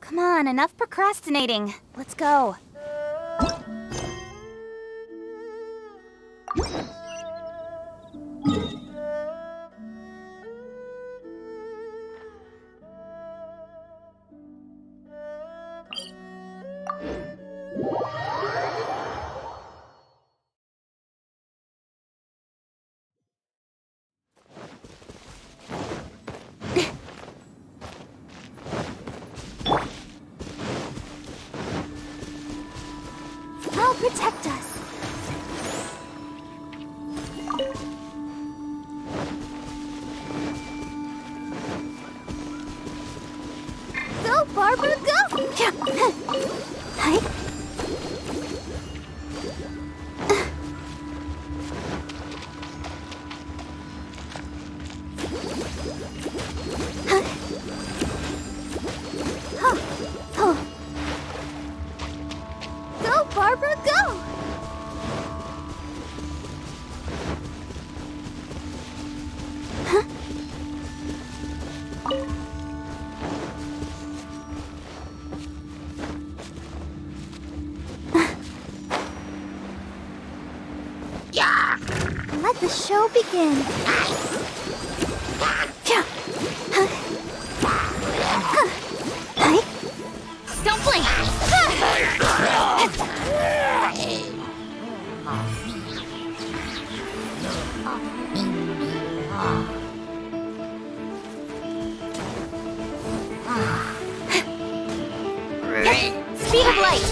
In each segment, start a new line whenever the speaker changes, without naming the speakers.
Come on, enough procrastinating. Let's go. I'll protect us. Go, Barbara, go! Hi. Go, Barbara, go! Let the show begin. Don't blink! Speed of light!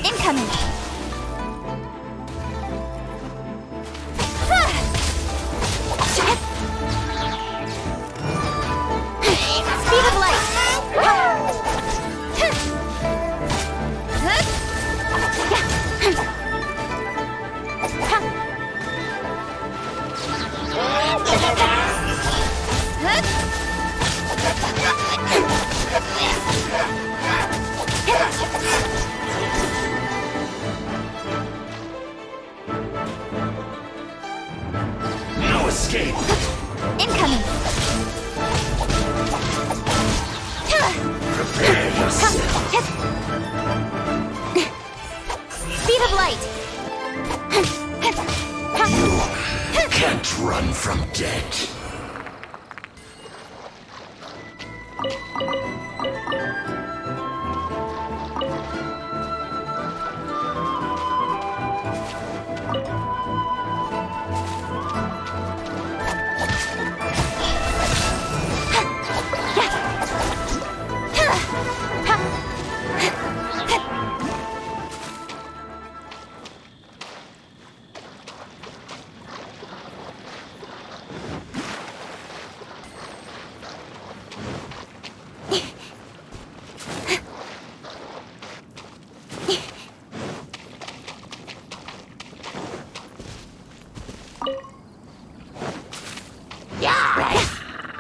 Incoming! Speed of light!
No escape!
Incoming!
Prepare yourself!
Speed of light!
You can't run from death.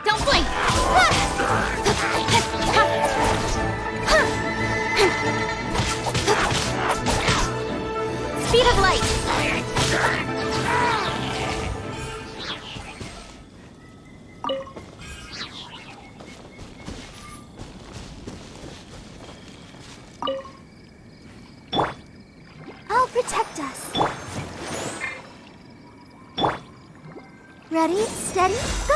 Don't blink! Speed of light! I'll protect us. Ready, steady, go!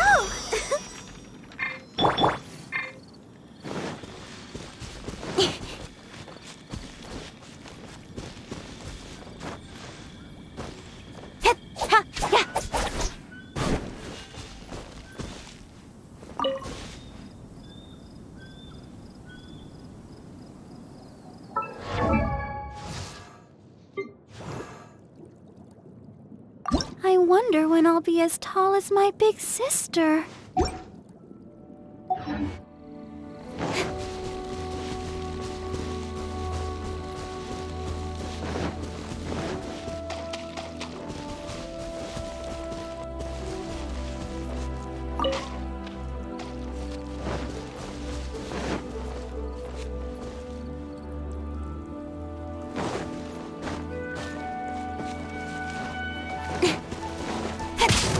wonder when I'll be as tall as my big sister.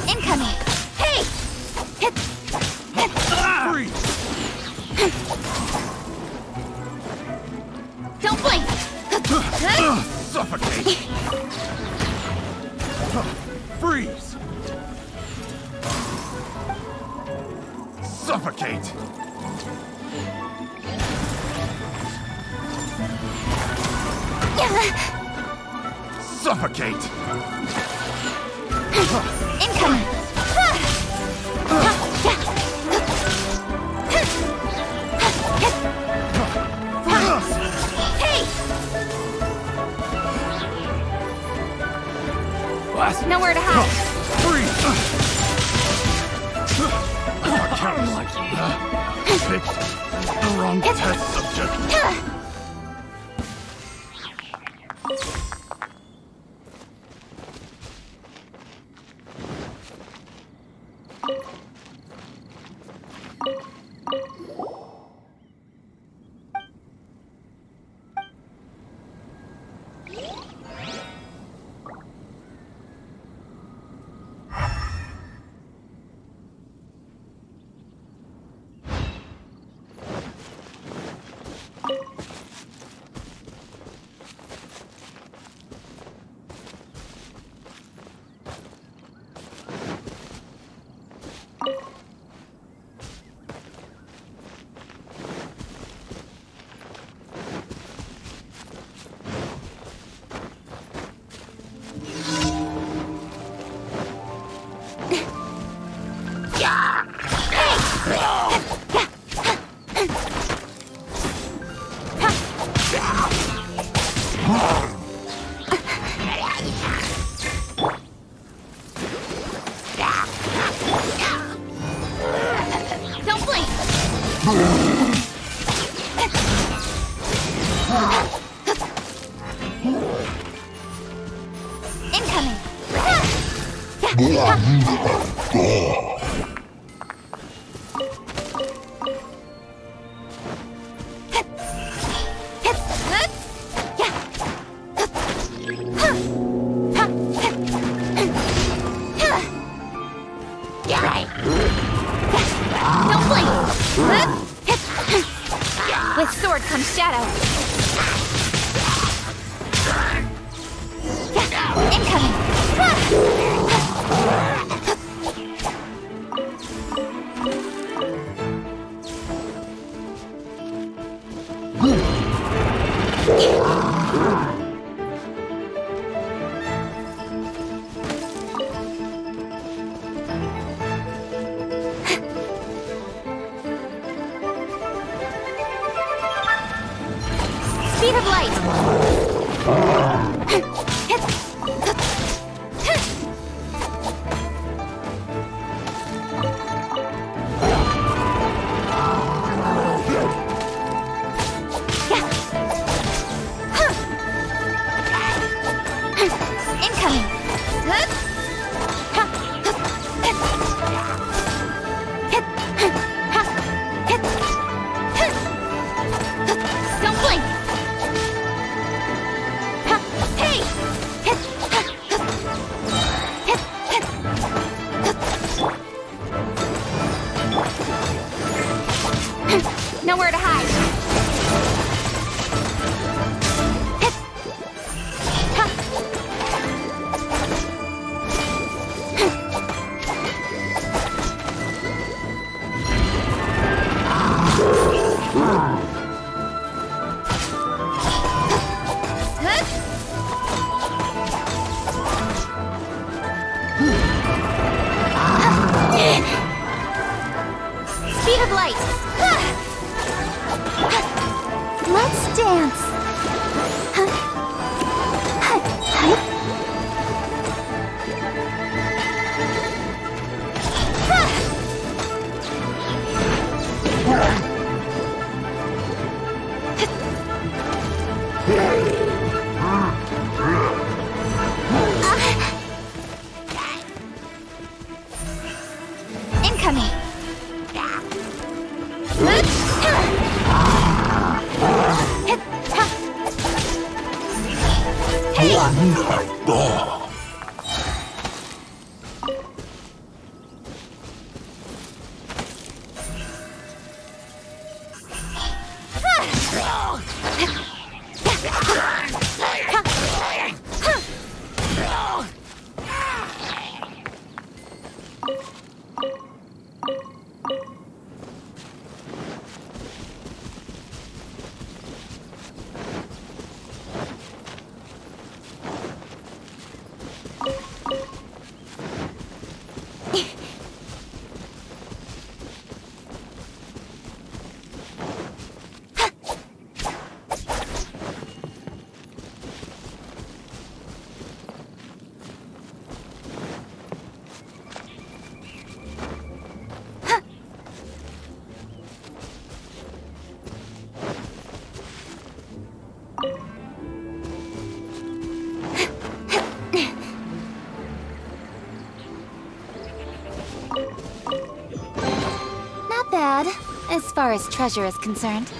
Incoming! Hey!
Freeze!
Don't blink!
Suffocate! Freeze! Suffocate! Suffocate!
Incoming! Hey!
Blast!
Nowhere to hide.
Freeze! Picked the wrong test subject.
Don't blink! Incoming! Don't blink! With sword comes shadow. Incoming! Speed of light! Incoming! Don't blink! Hey! Nowhere to hide. Speed of light. Let's dance. Incoming! Hey!
Wonderful.
Not bad, as far as treasure is concerned.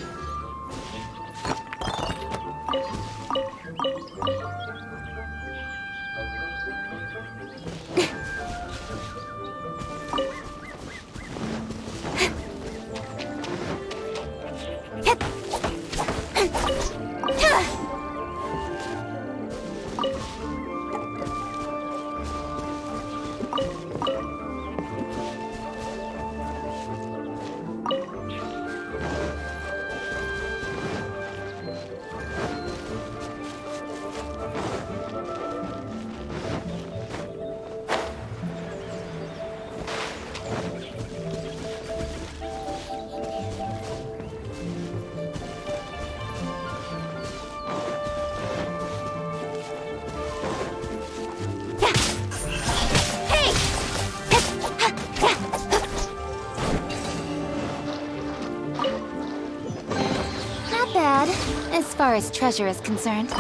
Not bad, as far as treasure is concerned.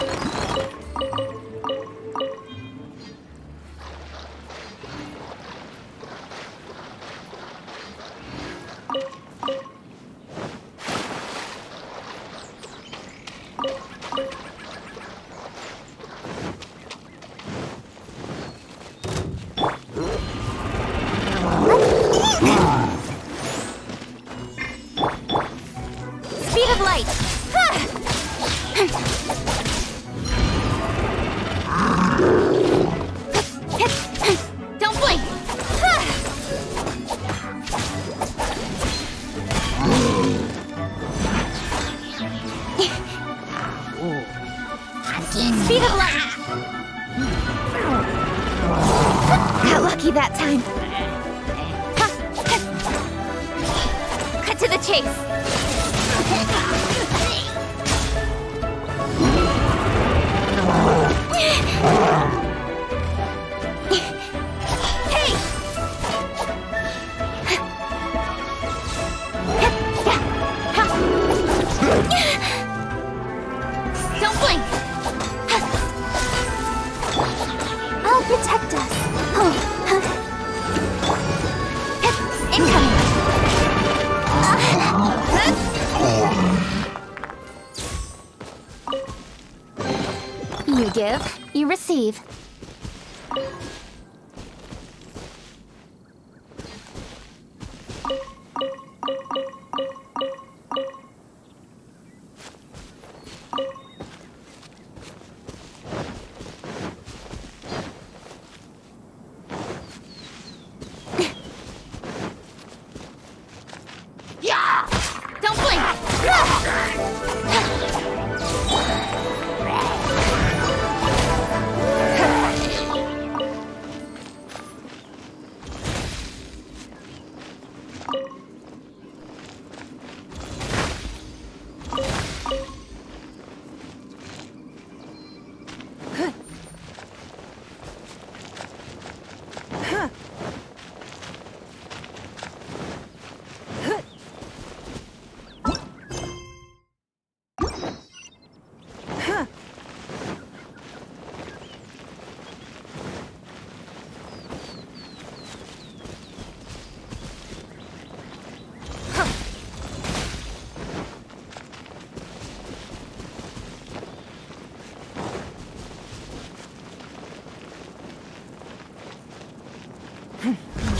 Speed of light! Don't blink! Speed of light! Got lucky that time. Cut to the chase. Hey! Don't blink! I'll protect us. Incoming! You give, you receive. Don't blink!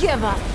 give up.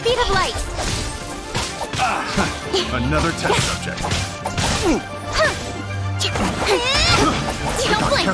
Speed of light.
Another test subject.
Don't blink.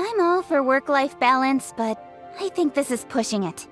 I'm all for work-life balance, but I think this is pushing it.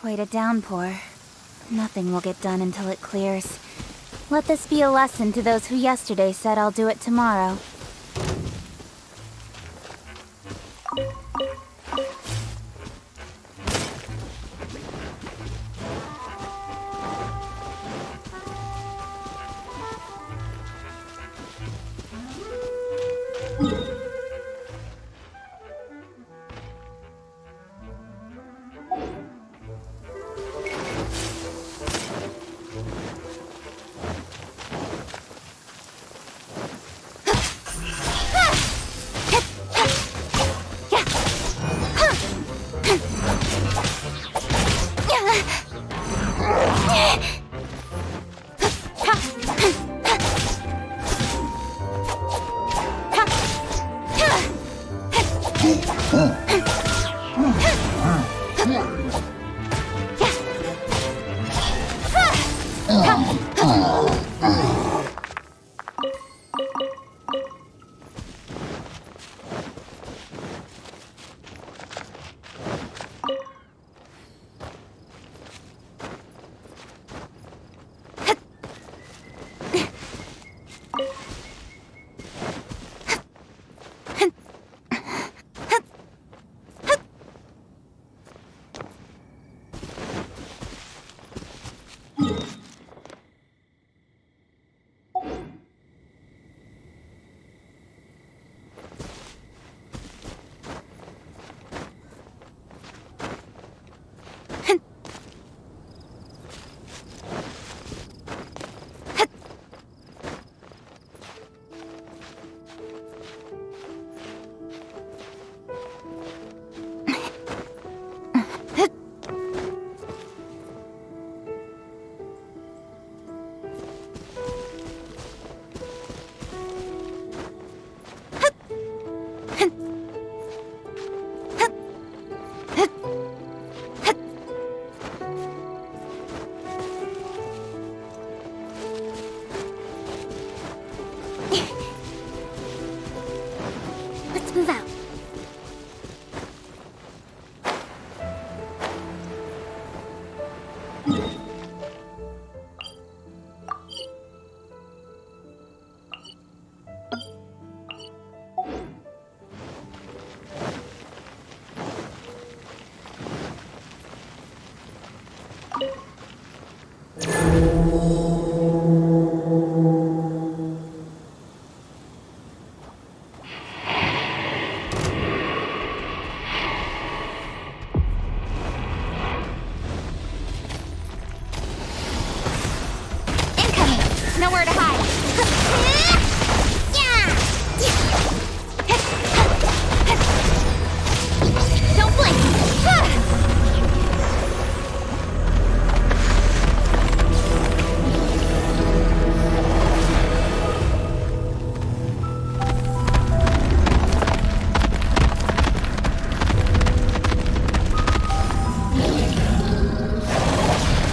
Quite a downpour. Nothing will get done until it clears. Let this be a lesson to those who yesterday said I'll do it tomorrow. Let's move out. Nowhere to hide. Don't blink.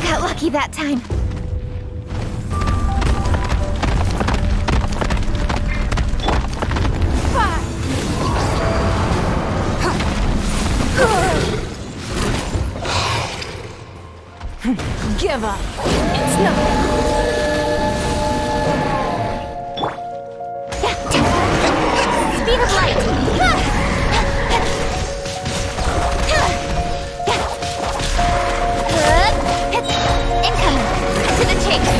Got lucky that time. Give up. It's nothing. Speed of light. Incoming. To the chase.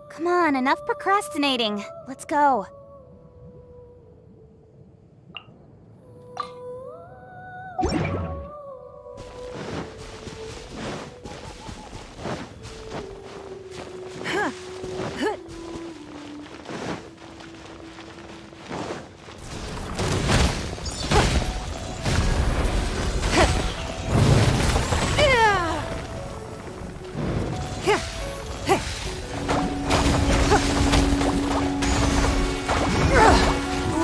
Come on, enough procrastinating. Let's go.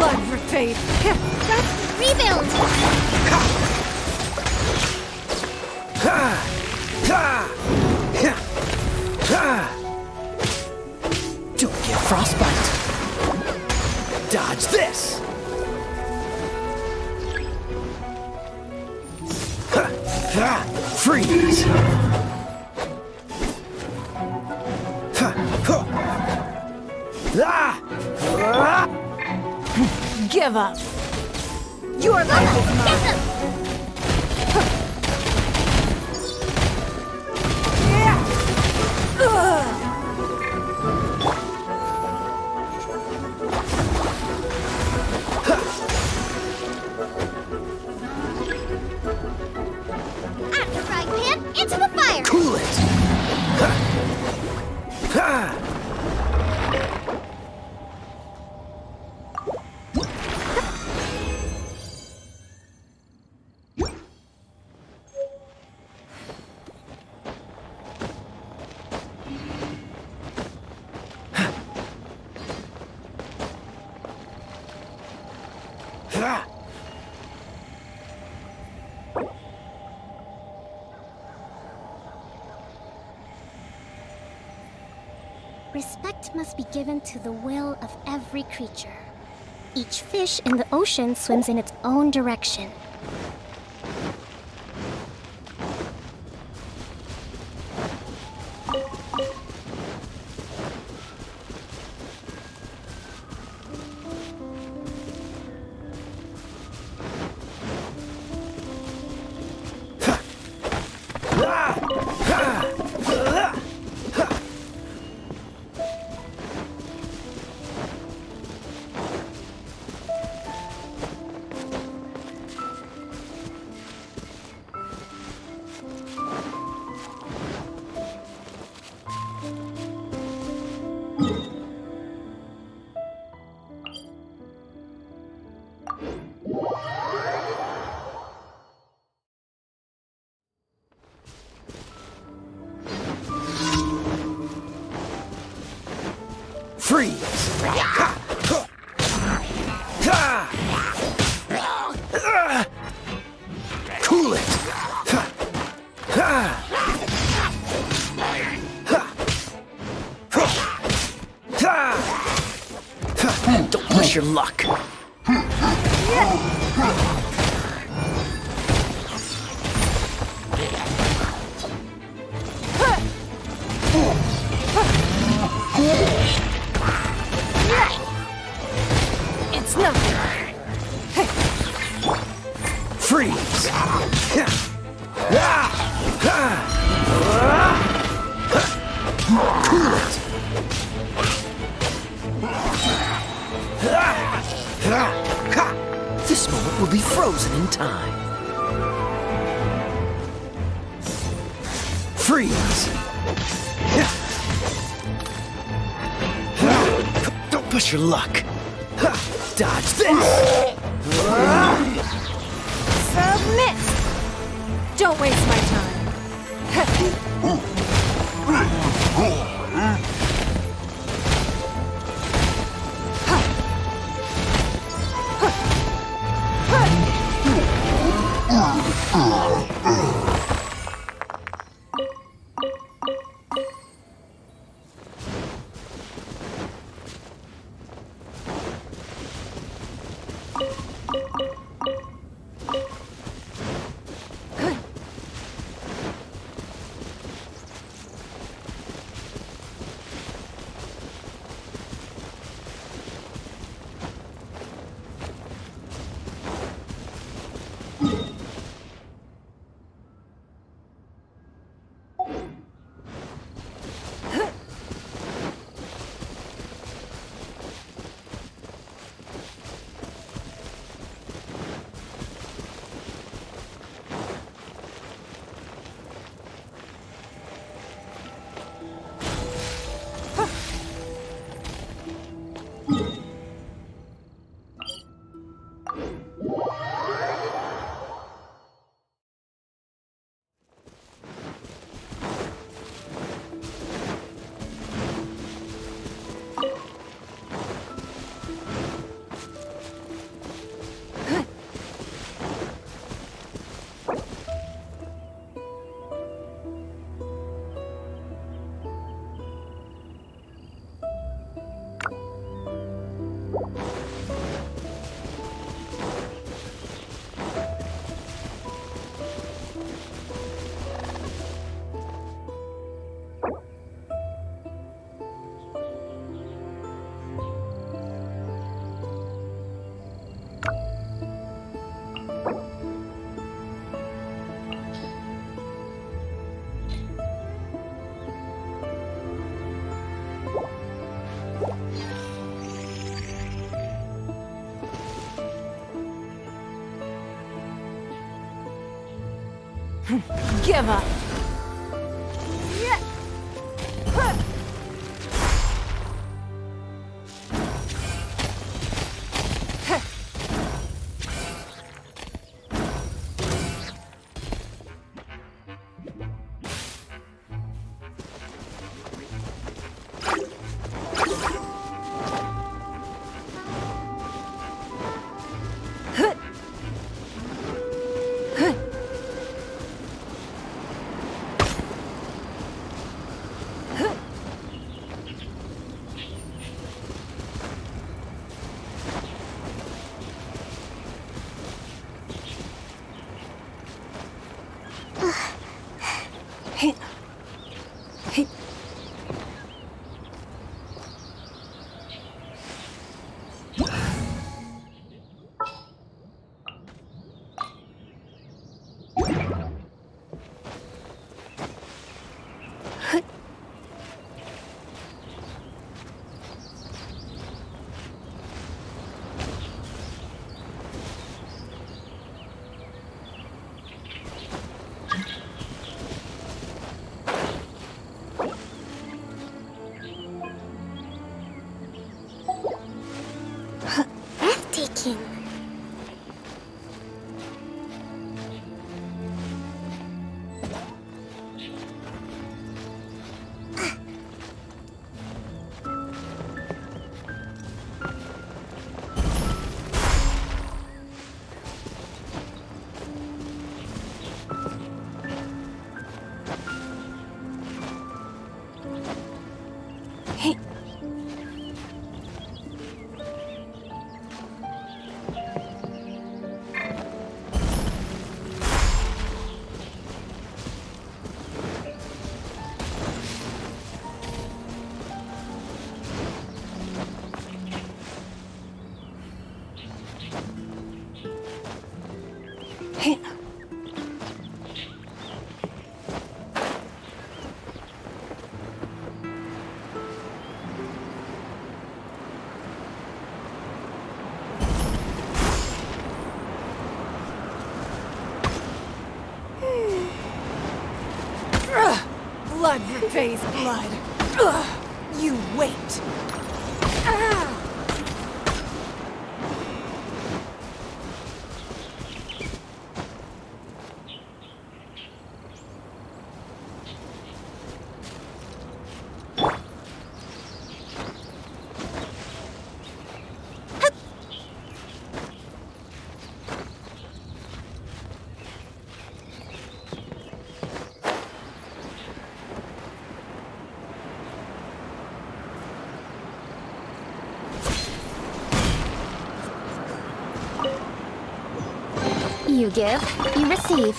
Blood for fate.
Let's rebuild!
Don't get frostbite. Dodge this. Freeze.
Give up. Your life is mine.
After frying pan, into the fire!
Cool it.
Respect must be given to the will of every creature. Each fish in the ocean swims in its own direction.
Freeze. Cool it. Don't push your luck.
It's nothing.
Freeze. Cool it. This moment will be frozen in time. Freeze! Don't push your luck. Dodge this!
Submit! Don't waste my time. Give up.
Breathtaking.
Blood repays blood. Ugh. You wait. Ah.
You give, you receive.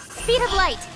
Speed of light!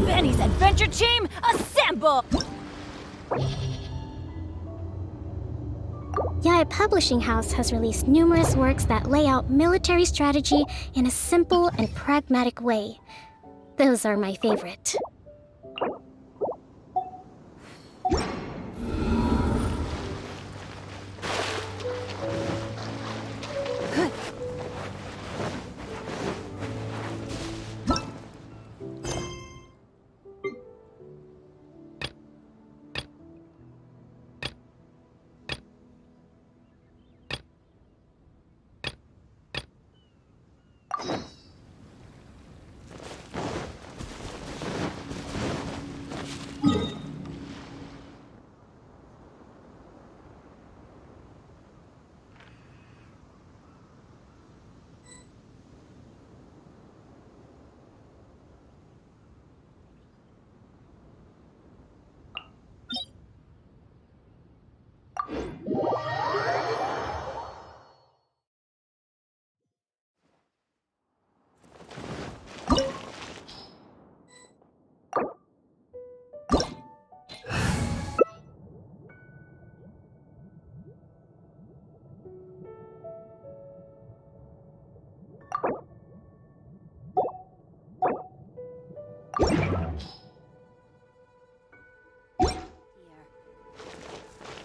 Benny's Adventure Team, assemble!
Yae Publishing House has released numerous works that lay out military strategy in a simple and pragmatic way. Those are my favorite.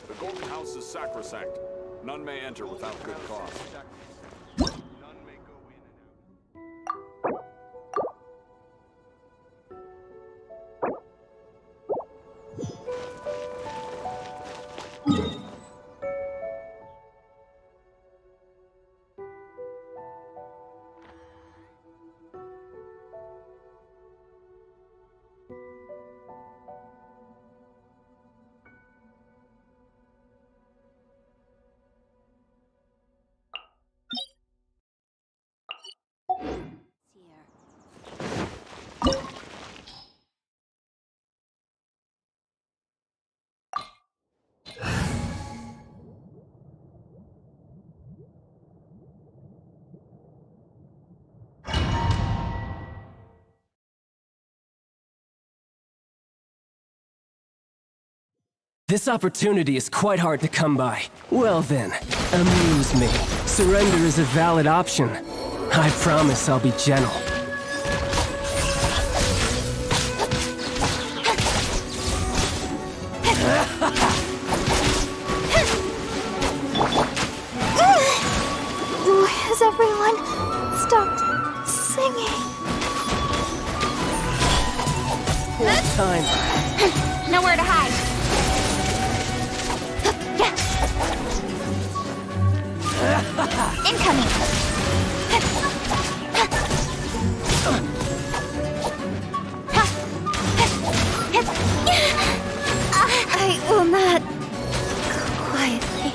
The Golden House is sacrosanct. None may enter without good cause.
This opportunity is quite hard to come by. Well then, amuse me. Surrender is a valid option. I promise I'll be gentle.
Why has everyone stopped singing?
Full time.
Nowhere to hide. Incoming. I will not go quietly.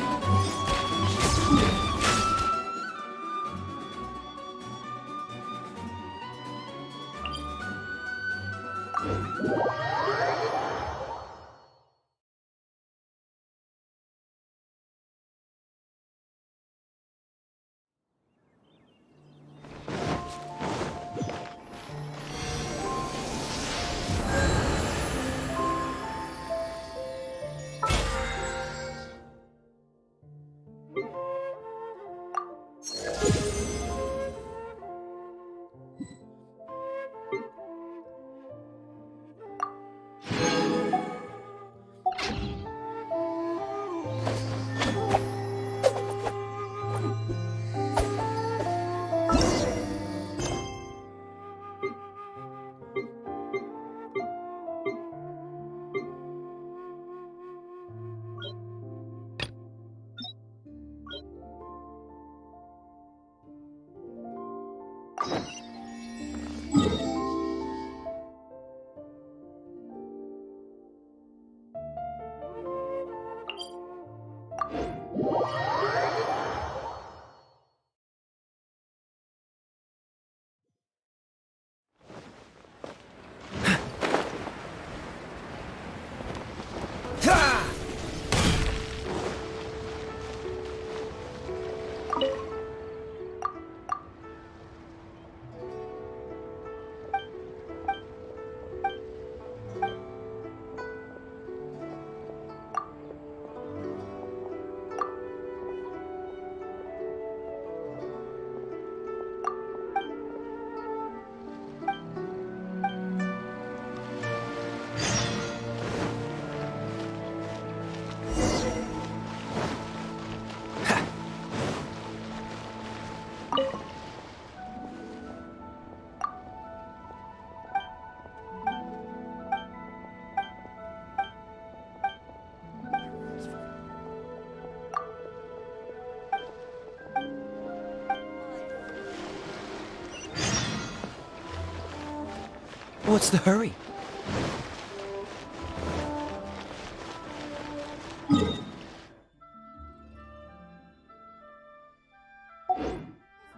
What's the hurry?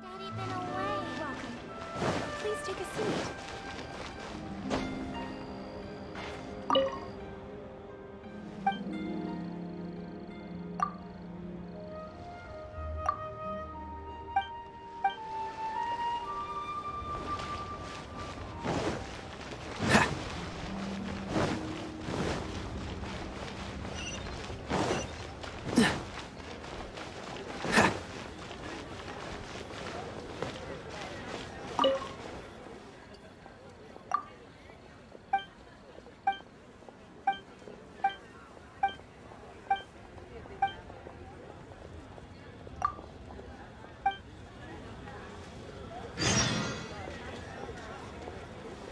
Daddy been away? Welcome. Please take a seat.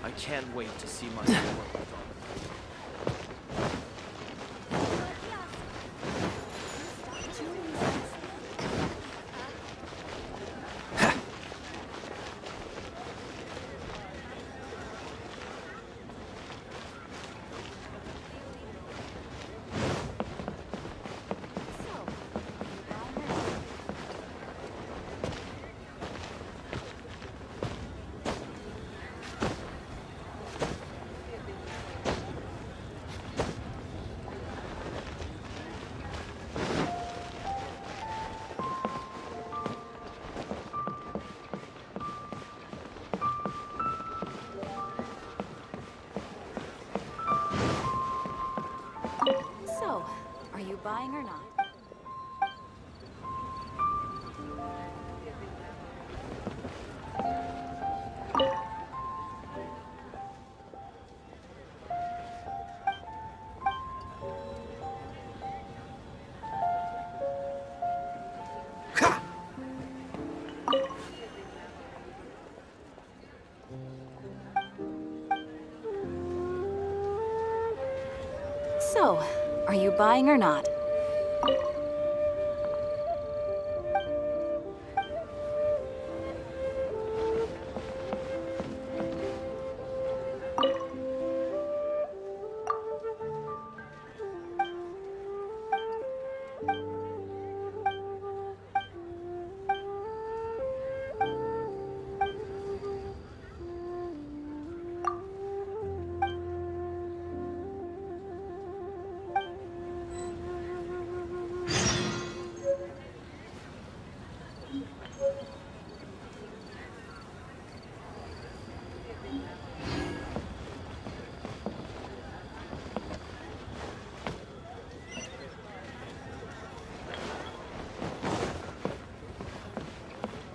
I can't wait to see my daughter.
So, are you buying or not? So, are you buying or not?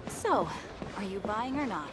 So, are you buying or not?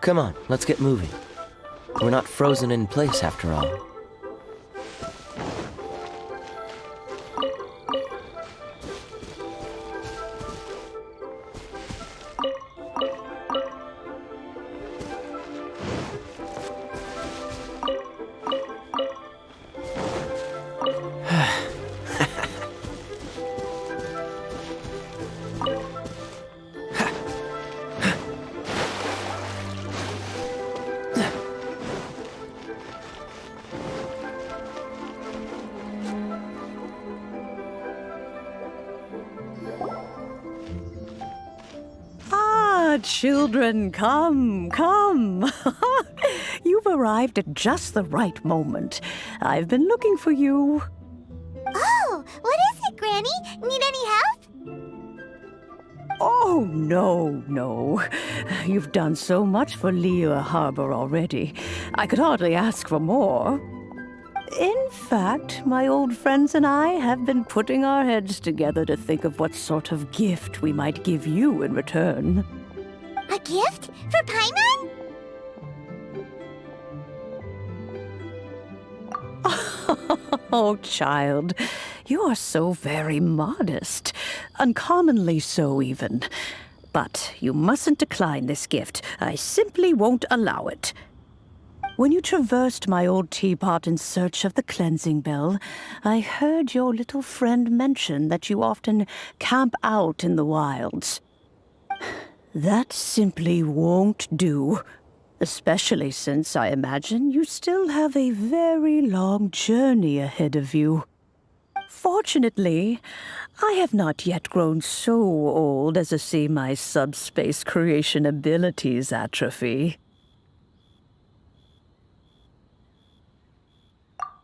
Come on, let's get moving. We're not frozen in place after all.
Children, come, come. You've arrived at just the right moment. I've been looking for you.
Oh, what is it, Granny? Need any help?
Oh, no. You've done so much for Liyue Harbor already. I could hardly ask for more. In fact, my old friends and I have been putting our heads together to think of what sort of gift we might give you in return.
A gift? For Paimon?
Oh, child, you are so very modest. Uncommonly so, even. But you mustn't decline this gift. I simply won't allow it. When you traversed my old teapot in search of the cleansing bell, I heard your little friend mention that you often camp out in the wilds. That simply won't do. Especially since I imagine you still have a very long journey ahead of you. Fortunately, I have not yet grown so old as to see my subspace creation abilities atrophy.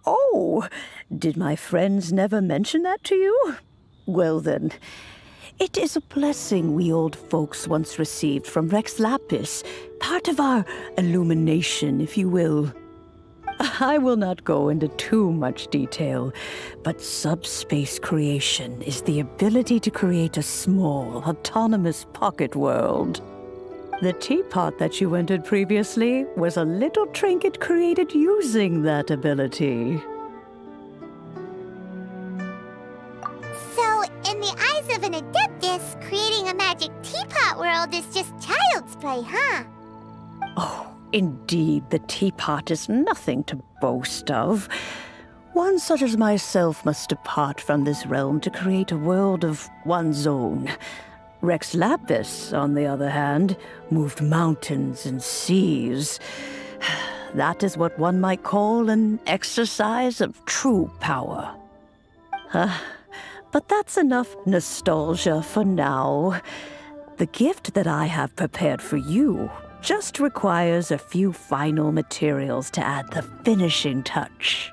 Oh, did my friends never mention that to you? Well then, it is a blessing we old folks once received from Rex Lapis, part of our illumination, if you will. I will not go into too much detail, but subspace creation is the ability to create a small, autonomous pocket world. The teapot that you entered previously was a little trinket created using that ability.
So, in the eyes of an Adeptus, creating a magic teapot world is just child's play, huh?
Oh, indeed, the teapot is nothing to boast of. One such as myself must depart from this realm to create a world of one's own. Rex Lapis, on the other hand, moved mountains and seas. That is what one might call an exercise of true power. But that's enough nostalgia for now. The gift that I have prepared for you just requires a few final materials to add the finishing touch.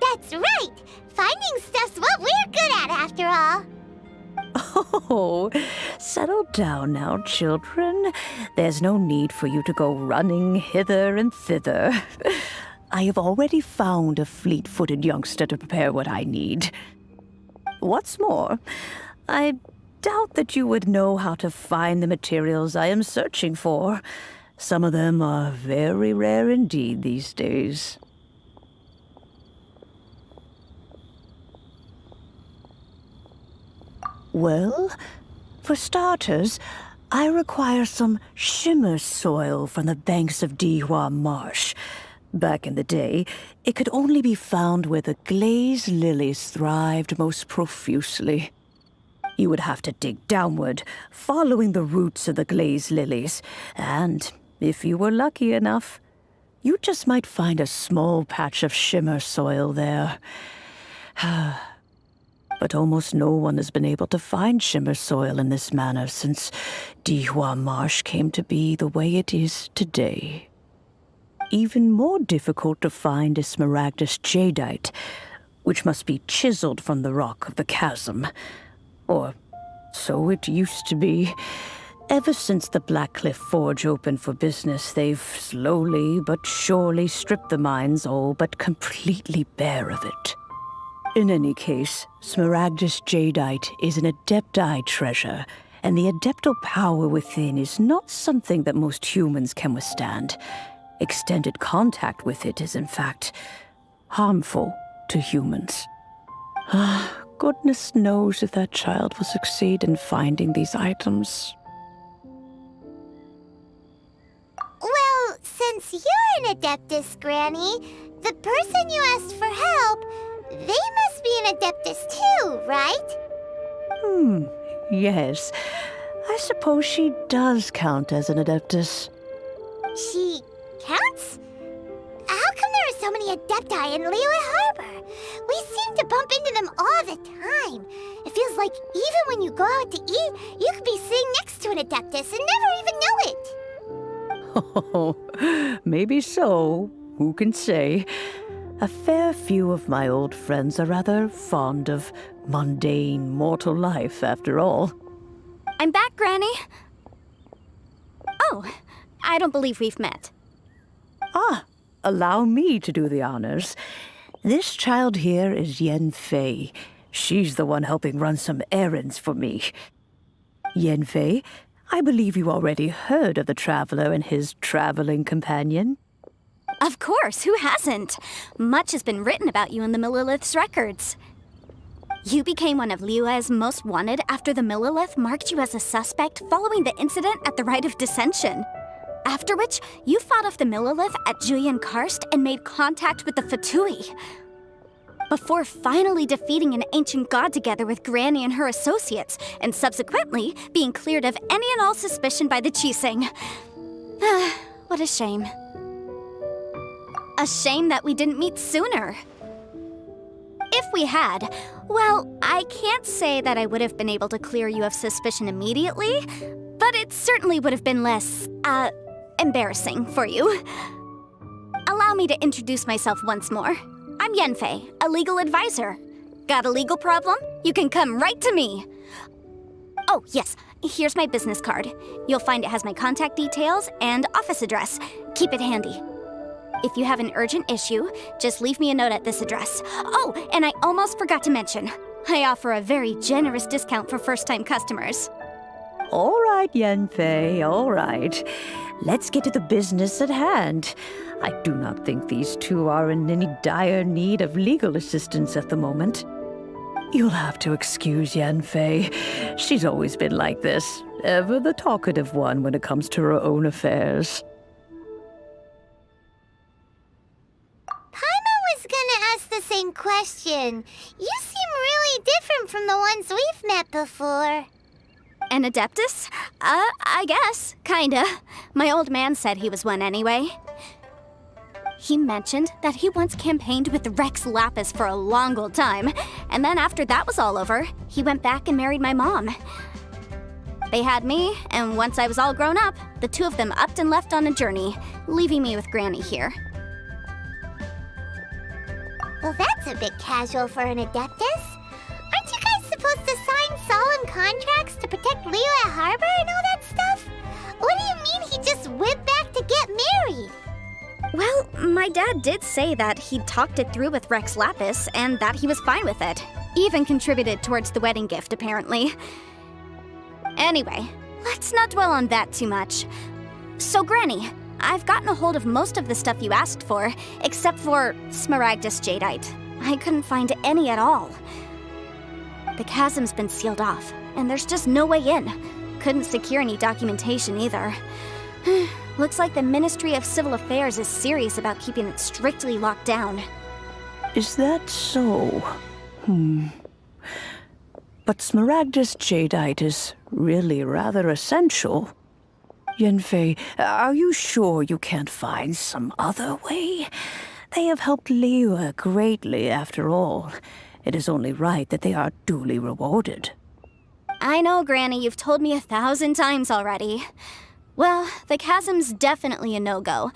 That's right! Finding stuff's what we're good at, after all.
Oh, settle down now, children. There's no need for you to go running hither and thither. I have already found a fleet-footed youngster to prepare what I need. What's more, I doubt that you would know how to find the materials I am searching for. Some of them are very rare indeed these days. Well, for starters, I require some shimmer soil from the banks of Dihua Marsh. Back in the day, it could only be found where the glazed lilies thrived most profusely. You would have to dig downward, following the roots of the glazed lilies, and if you were lucky enough, you just might find a small patch of shimmer soil there. But almost no one has been able to find shimmer soil in this manner since Dihua Marsh came to be the way it is today. Even more difficult to find is smaragdus jadeite, which must be chiseled from the rock of the chasm. Or so it used to be. Ever since the Blackcliff Forge opened for business, they've slowly but surely stripped the mines all but completely bare of it. In any case, smaragdus jadeite is an adepti treasure, and the adeptal power within is not something that most humans can withstand. Extended contact with it is, in fact, harmful to humans. Goodness knows if that child will succeed in finding these items.
Well, since you're an Adeptus, Granny, the person you asked for help, they must be an Adeptus too, right?
Yes. I suppose she does count as an Adeptus.
She counts? How come there are so many Adepti in Liyue Harbor? We seem to bump into them all the time. It feels like even when you go out to eat, you could be sitting next to an Adeptus and never even know it.
Oh, maybe so. Who can say? A fair few of my old friends are rather fond of mundane mortal life, after all.
I'm back, Granny. Oh, I don't believe we've met.
Ah, allow me to do the honors. This child here is Yen Fei. She's the one helping run some errands for me. Yen Fei, I believe you already heard of the Traveler and his traveling companion.
Of course, who hasn't? Much has been written about you in the Millilith's records. You became one of Liyue's most wanted after the Millilith marked you as a suspect following the incident at the Rite of Dissension. After which, you fought off the Millilith at Julian Karst and made contact with the Fatui. Before finally defeating an ancient god together with Granny and her associates, and subsequently being cleared of any and all suspicion by the Chiseng. What a shame. A shame that we didn't meet sooner. If we had, well, I can't say that I would have been able to clear you of suspicion immediately, but it certainly would have been less, embarrassing for you. Allow me to introduce myself once more. I'm Yenfei, a legal advisor. Got a legal problem? You can come right to me. Oh, yes, here's my business card. You'll find it has my contact details and office address. Keep it handy. If you have an urgent issue, just leave me a note at this address. Oh, and I almost forgot to mention, I offer a very generous discount for first-time customers.
All right, Yenfei, all right. Let's get to the business at hand. I do not think these two are in any dire need of legal assistance at the moment. You'll have to excuse Yenfei. She's always been like this, ever the talkative one when it comes to her own affairs.
The same question. You seem really different from the ones we've met before.
An Adeptus? I guess. Kinda. My old man said he was one anyway. He mentioned that he once campaigned with Rex Lapis for a long old time, and then after that was all over, he went back and married my mom. They had me, and once I was all grown up, the two of them upped and left on a journey, leaving me with Granny here.
Well, that's a bit casual for an Adeptus. Aren't you guys supposed to sign solemn contracts to protect Liyue Harbor and all that stuff? What do you mean he just went back to get married?
Well, my dad did say that he'd talked it through with Rex Lapis and that he was fine with it. Even contributed towards the wedding gift, apparently. Anyway, let's not dwell on that too much. So, Granny, I've gotten a hold of most of the stuff you asked for, except for Smaragdus Jadeite. I couldn't find any at all. The chasm's been sealed off, and there's just no way in. Couldn't secure any documentation either. Looks like the Ministry of Civil Affairs is serious about keeping it strictly locked down.
Is that so? But Smaragdus Jadeite is really rather essential. Yenfei, are you sure you can't find some other way? They have helped Liyue greatly, after all. It is only right that they are duly rewarded.
I know, Granny, you've told me 1,000 times already. Well, the chasm's definitely a no-go,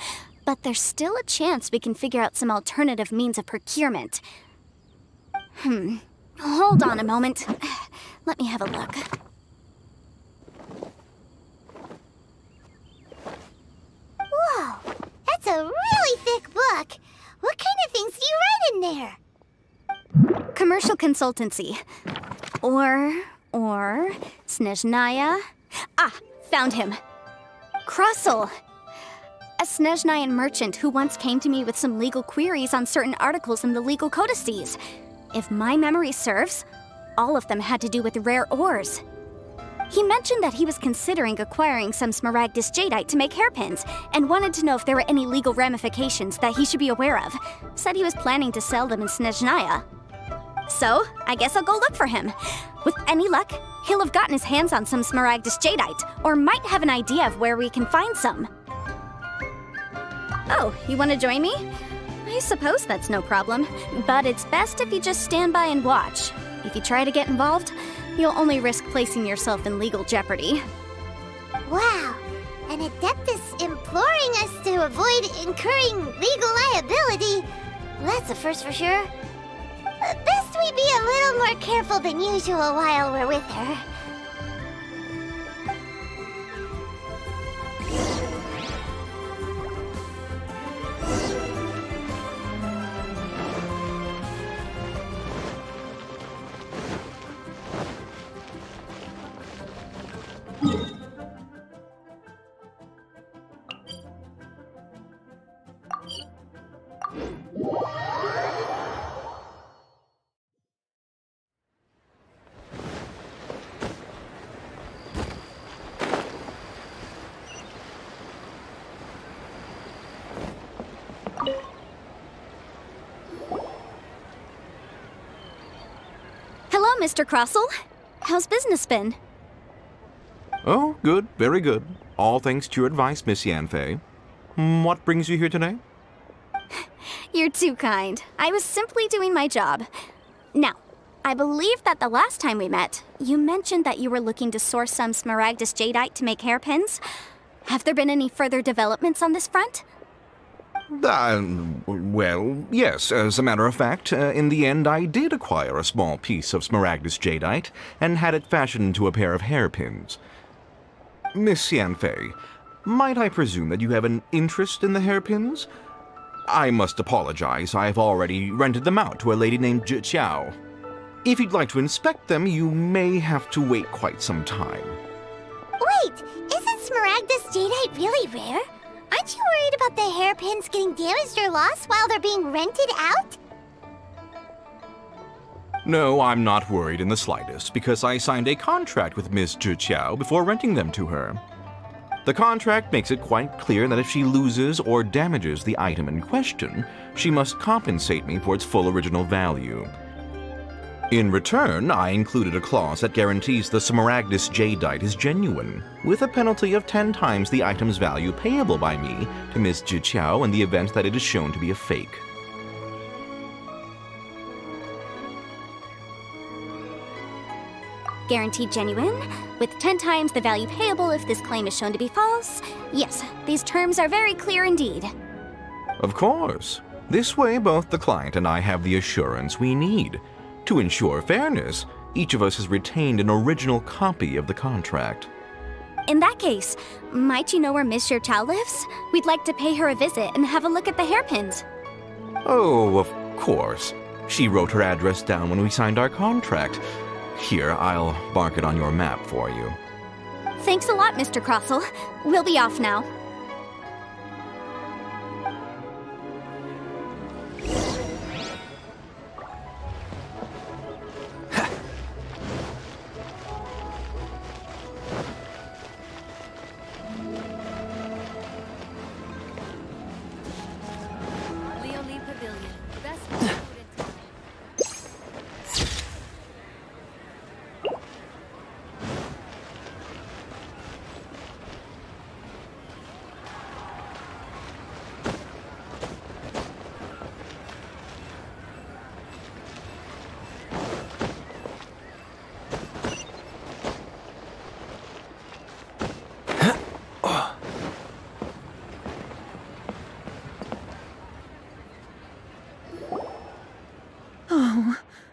but there's still a chance we can figure out some alternative means of procurement. Hold on a moment. Let me have a look.
Whoa, that's a really thick book. What kind of things do you write in there?
Commercial consultancy. Or Snezhnaya. Ah, found him. Krusel. A Snezhnayan merchant who once came to me with some legal queries on certain articles in the legal codices. If my memory serves, all of them had to do with rare ores. He mentioned that he was considering acquiring some Smaragdus Jadeite to make hairpins, and wanted to know if there were any legal ramifications that he should be aware of. Said he was planning to sell them in Snezhnaya. So, I guess I'll go look for him. With any luck, he'll have gotten his hands on some Smaragdus Jadeite, or might have an idea of where we can find some. Oh, you want to join me? I suppose that's no problem, but it's best if you just stand by and watch. If you try to get involved, you'll only risk placing yourself in legal jeopardy.
Wow, an Adeptus imploring us to avoid incurring legal liability. That's a first for sure. Best we be a little more careful than usual while we're with her.
Hello, Mr. Crossell. How's business been?
Oh, good, very good. All thanks to your advice, Miss Yanfei. What brings you here today?
You're too kind. I was simply doing my job. Now, I believe that the last time we met, you mentioned that you were looking to source some smaragdus jadeite to make hairpins. Have there been any further developments on this front?
Well, yes. As a matter of fact, in the end, I did acquire a small piece of smaragdus jadeite and had it fashioned into a pair of hairpins. Miss Yanfei, might I presume that you have an interest in the hairpins? I must apologize. I've already rented them out to a lady named Zhi Qiao. If you'd like to inspect them, you may have to wait quite some time.
Wait, isn't smaragdus jadeite really rare? Aren't you worried about the hairpins getting damaged or lost while they're being rented out?
No, I'm not worried in the slightest, because I signed a contract with Miss Zhi Qiao before renting them to her. The contract makes it quite clear that if she loses or damages the item in question, she must compensate me for its full original value. In return, I included a clause that guarantees the smaragdus jadeite is genuine, with a penalty of 10 times the item's value payable by me to Miss Zhi Qiao in the event that it is shown to be a fake.
Guaranteed genuine, with 10 times the value payable if this claim is shown to be false. Yes, these terms are very clear indeed.
Of course. This way, both the client and I have the assurance we need. To ensure fairness, each of us has retained an original copy of the contract.
In that case, might you know where Miss Zhi Qiao lives? We'd like to pay her a visit and have a look at the hairpins.
Oh, of course. She wrote her address down when we signed our contract. Here, I'll mark it on your map for you.
Thanks a lot, Mr. Crossell. We'll be off now.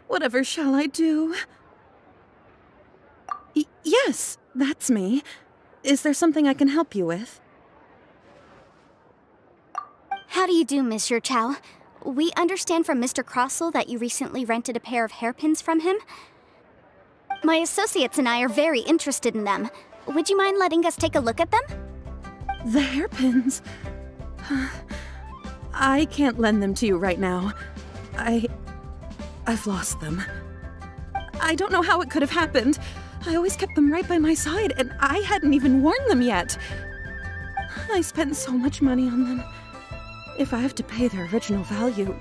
Whatever shall I do? Yes, that's me. Is there something I can help you with?
How do you do, Miss Zhi Qiao? We understand from Mr. Crossell that you recently rented a pair of hairpins from him. My associates and I are very interested in them. Would you mind letting us take a look at them?
The hairpins? I can't lend them to you right now. I've lost them. I don't know how it could have happened. I always kept them right by my side, and I hadn't even worn them yet. I spent so much money on them. If I have to pay their original value,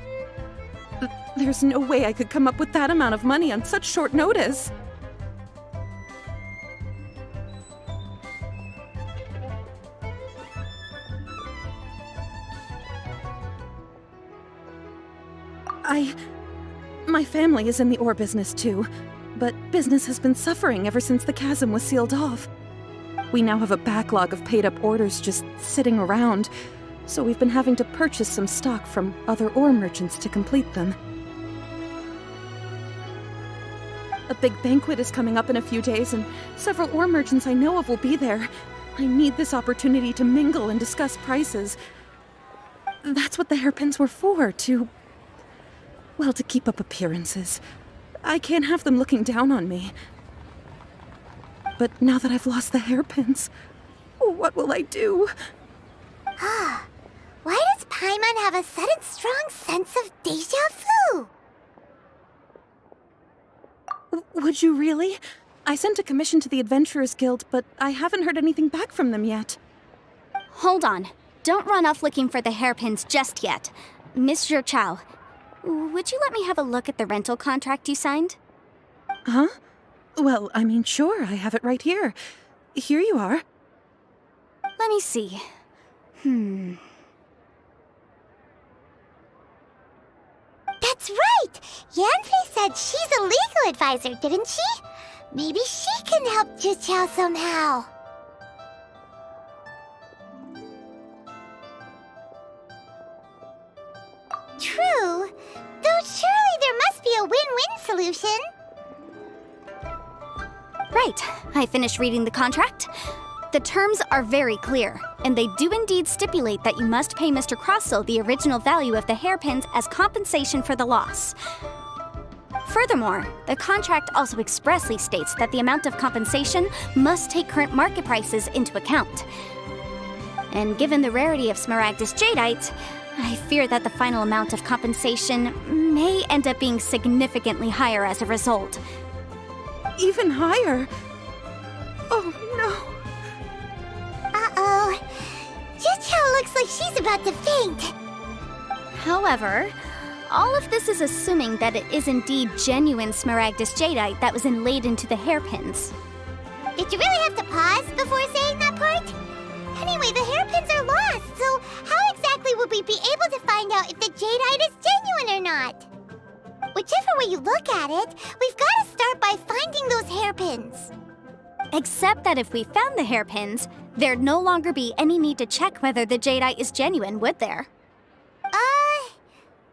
there's no way I could come up with that amount of money on such short notice. My family is in the ore business too, but business has been suffering ever since the chasm was sealed off. We now have a backlog of paid-up orders just sitting around. so we've been having to purchase some stock from other ore merchants to complete them. A big banquet is coming up in a few days, and several ore merchants I know of will be there. I need this opportunity to mingle and discuss prices. That's what the hairpins were for, to keep up appearances. I can't have them looking down on me. But now that I've lost the hairpins, what will I do?
Why does Paimon have a sudden strong sense of déjà vu?
Would you really? I sent a commission to the Adventurers Guild, but I haven't heard anything back from them yet.
Hold on. Don't run off looking for the hairpins just yet. Miss Chow, would you let me have a look at the rental contract you signed?
Huh? Well, I mean, sure, I have it right here. Here you are.
Let me see.
That's right! Yanfei said she's a legal advisor, didn't she? Maybe she can help Juqiao somehow. True. Though surely there must be a win-win solution.
Right. I finished reading the contract. The terms are very clear, and they do indeed stipulate that you must pay Mr. Crossell the original value of the hairpins as compensation for the loss. Furthermore, the contract also expressly states that the amount of compensation must take current market prices into account. And given the rarity of Smaragdus Jadeite, I fear that the final amount of compensation may end up being significantly higher as a result.
Even higher? Oh, no.
Uh-oh. Juqiao looks like she's about to faint.
However, all of this is assuming that it is indeed genuine Smaragdus Jadeite that was inlaid into the hairpins.
Did you really have to pause before saying that part? Anyway, the hairpins are lost, so how exactly would we be able to find out if the Jadeite is genuine or not? Whichever way you look at it, we've got to start by finding those hairpins.
Except that if we found the hairpins, there'd no longer be any need to check whether the Jadeite is genuine, would there?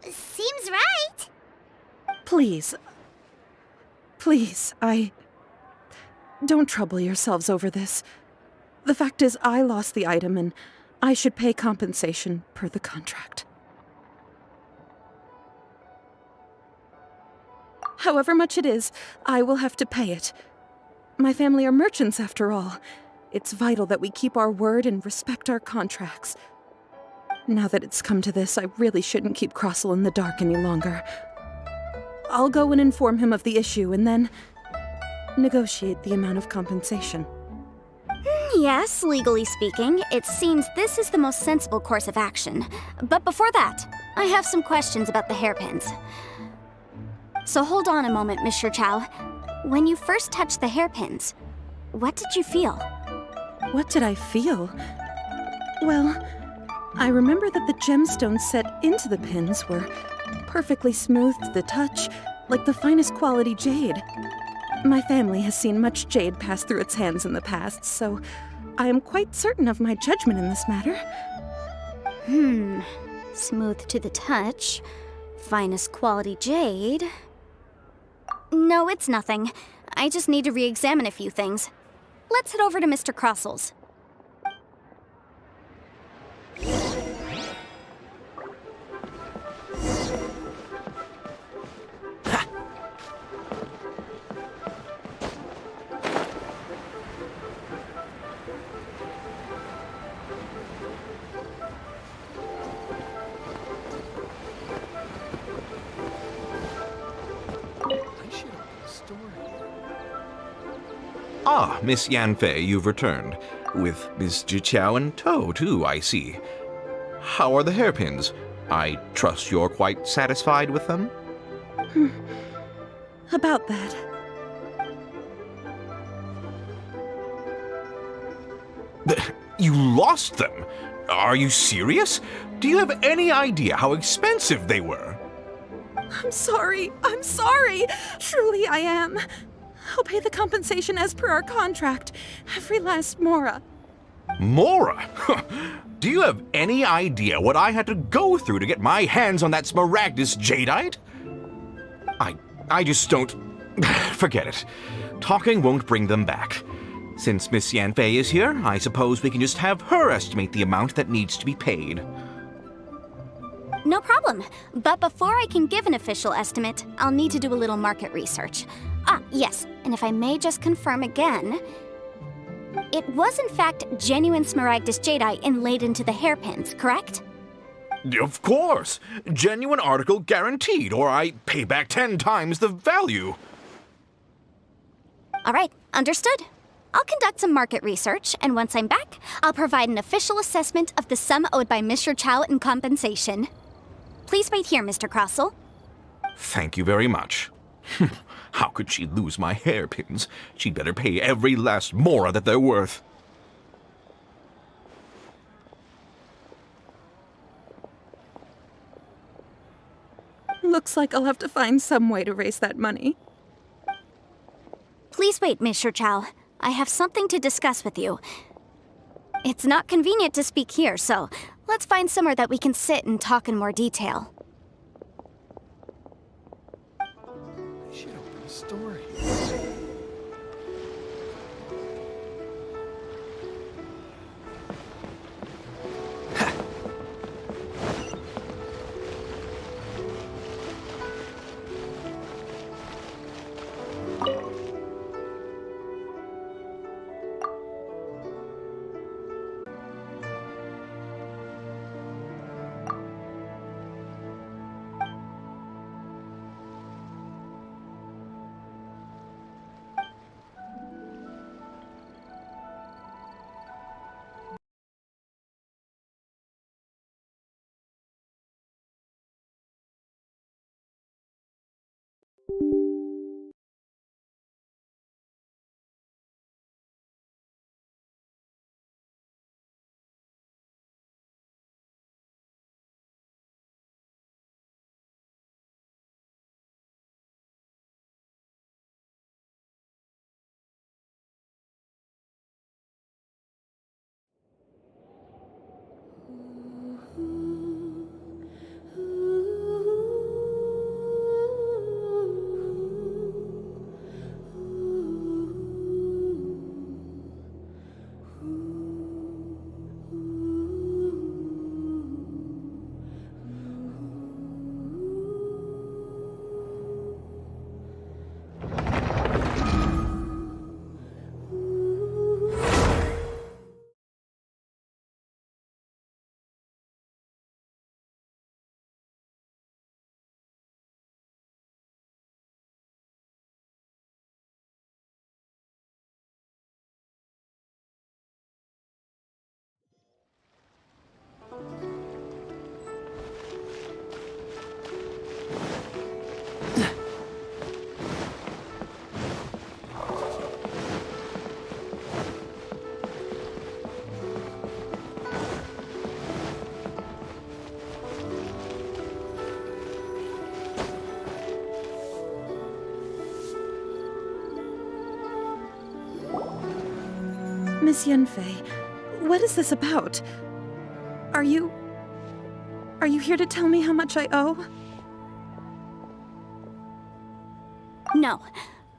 Seems right.
Please, don't trouble yourselves over this. The fact is, I lost the item, and I should pay compensation per the contract. However much it is, I will have to pay it. My family are merchants, after all. It's vital that we keep our word and respect our contracts. Now that it's come to this, I really shouldn't keep Crossell in the dark any longer. I'll go and inform him of the issue, and then negotiate the amount of compensation.
Yes, legally speaking, it seems this is the most sensible course of action. But before that, I have some questions about the hairpins. So hold on a moment, Mr. Chow. When you first touched the hairpins, what did you feel?
What did I feel? Well, I remember that the gemstones set into the pins were perfectly smooth to the touch, like the finest quality jade. My family has seen much jade pass through its hands in the past, so I am quite certain of my judgment in this matter.
Smooth to the touch, finest quality jade. No, it's nothing. I just need to re-examine a few things. Let's head over to Mr. Crossell's.
Ah, Miss Yanfei, you've returned. With Miss Juqiao in tow, too, I see. How are the hairpins? I trust you're quite satisfied with them?
About that.
You lost them? Are you serious? Do you have any idea how expensive they were?
I'm sorry. Truly I am. I'll pay the compensation as per our contract. Every last mora.
Mora? Do you have any idea what I had to go through to get my hands on that Smaragdus jadeite? I just don't... Forget it. Talking won't bring them back. Since Miss Yanfei is here, I suppose we can just have her estimate the amount that needs to be paid.
No problem. But before I can give an official estimate, I'll need to do a little market research. Ah, yes, and if I may just confirm again, it was in fact genuine Smaragdus jadeite inlaid into the hairpins, correct?
Of course! Genuine article guaranteed, or I pay back 10 times the value.
All right, understood. I'll conduct some market research, and once I'm back, I'll provide an official assessment of the sum owed by Mr. Chow in compensation. Please wait here, Mr. Crossell.
Thank you very much. How could she lose my hairpins? She'd better pay every last mora that they're worth.
Looks like I'll have to find some way to raise that money.
Please wait, Mr. Chow. I have something to discuss with you. It's not convenient to speak here, so let's find somewhere that we can sit and talk in more detail.
I should open a story.
Miss Yanfei, what is this about? Are you here to tell me how much I owe?
No.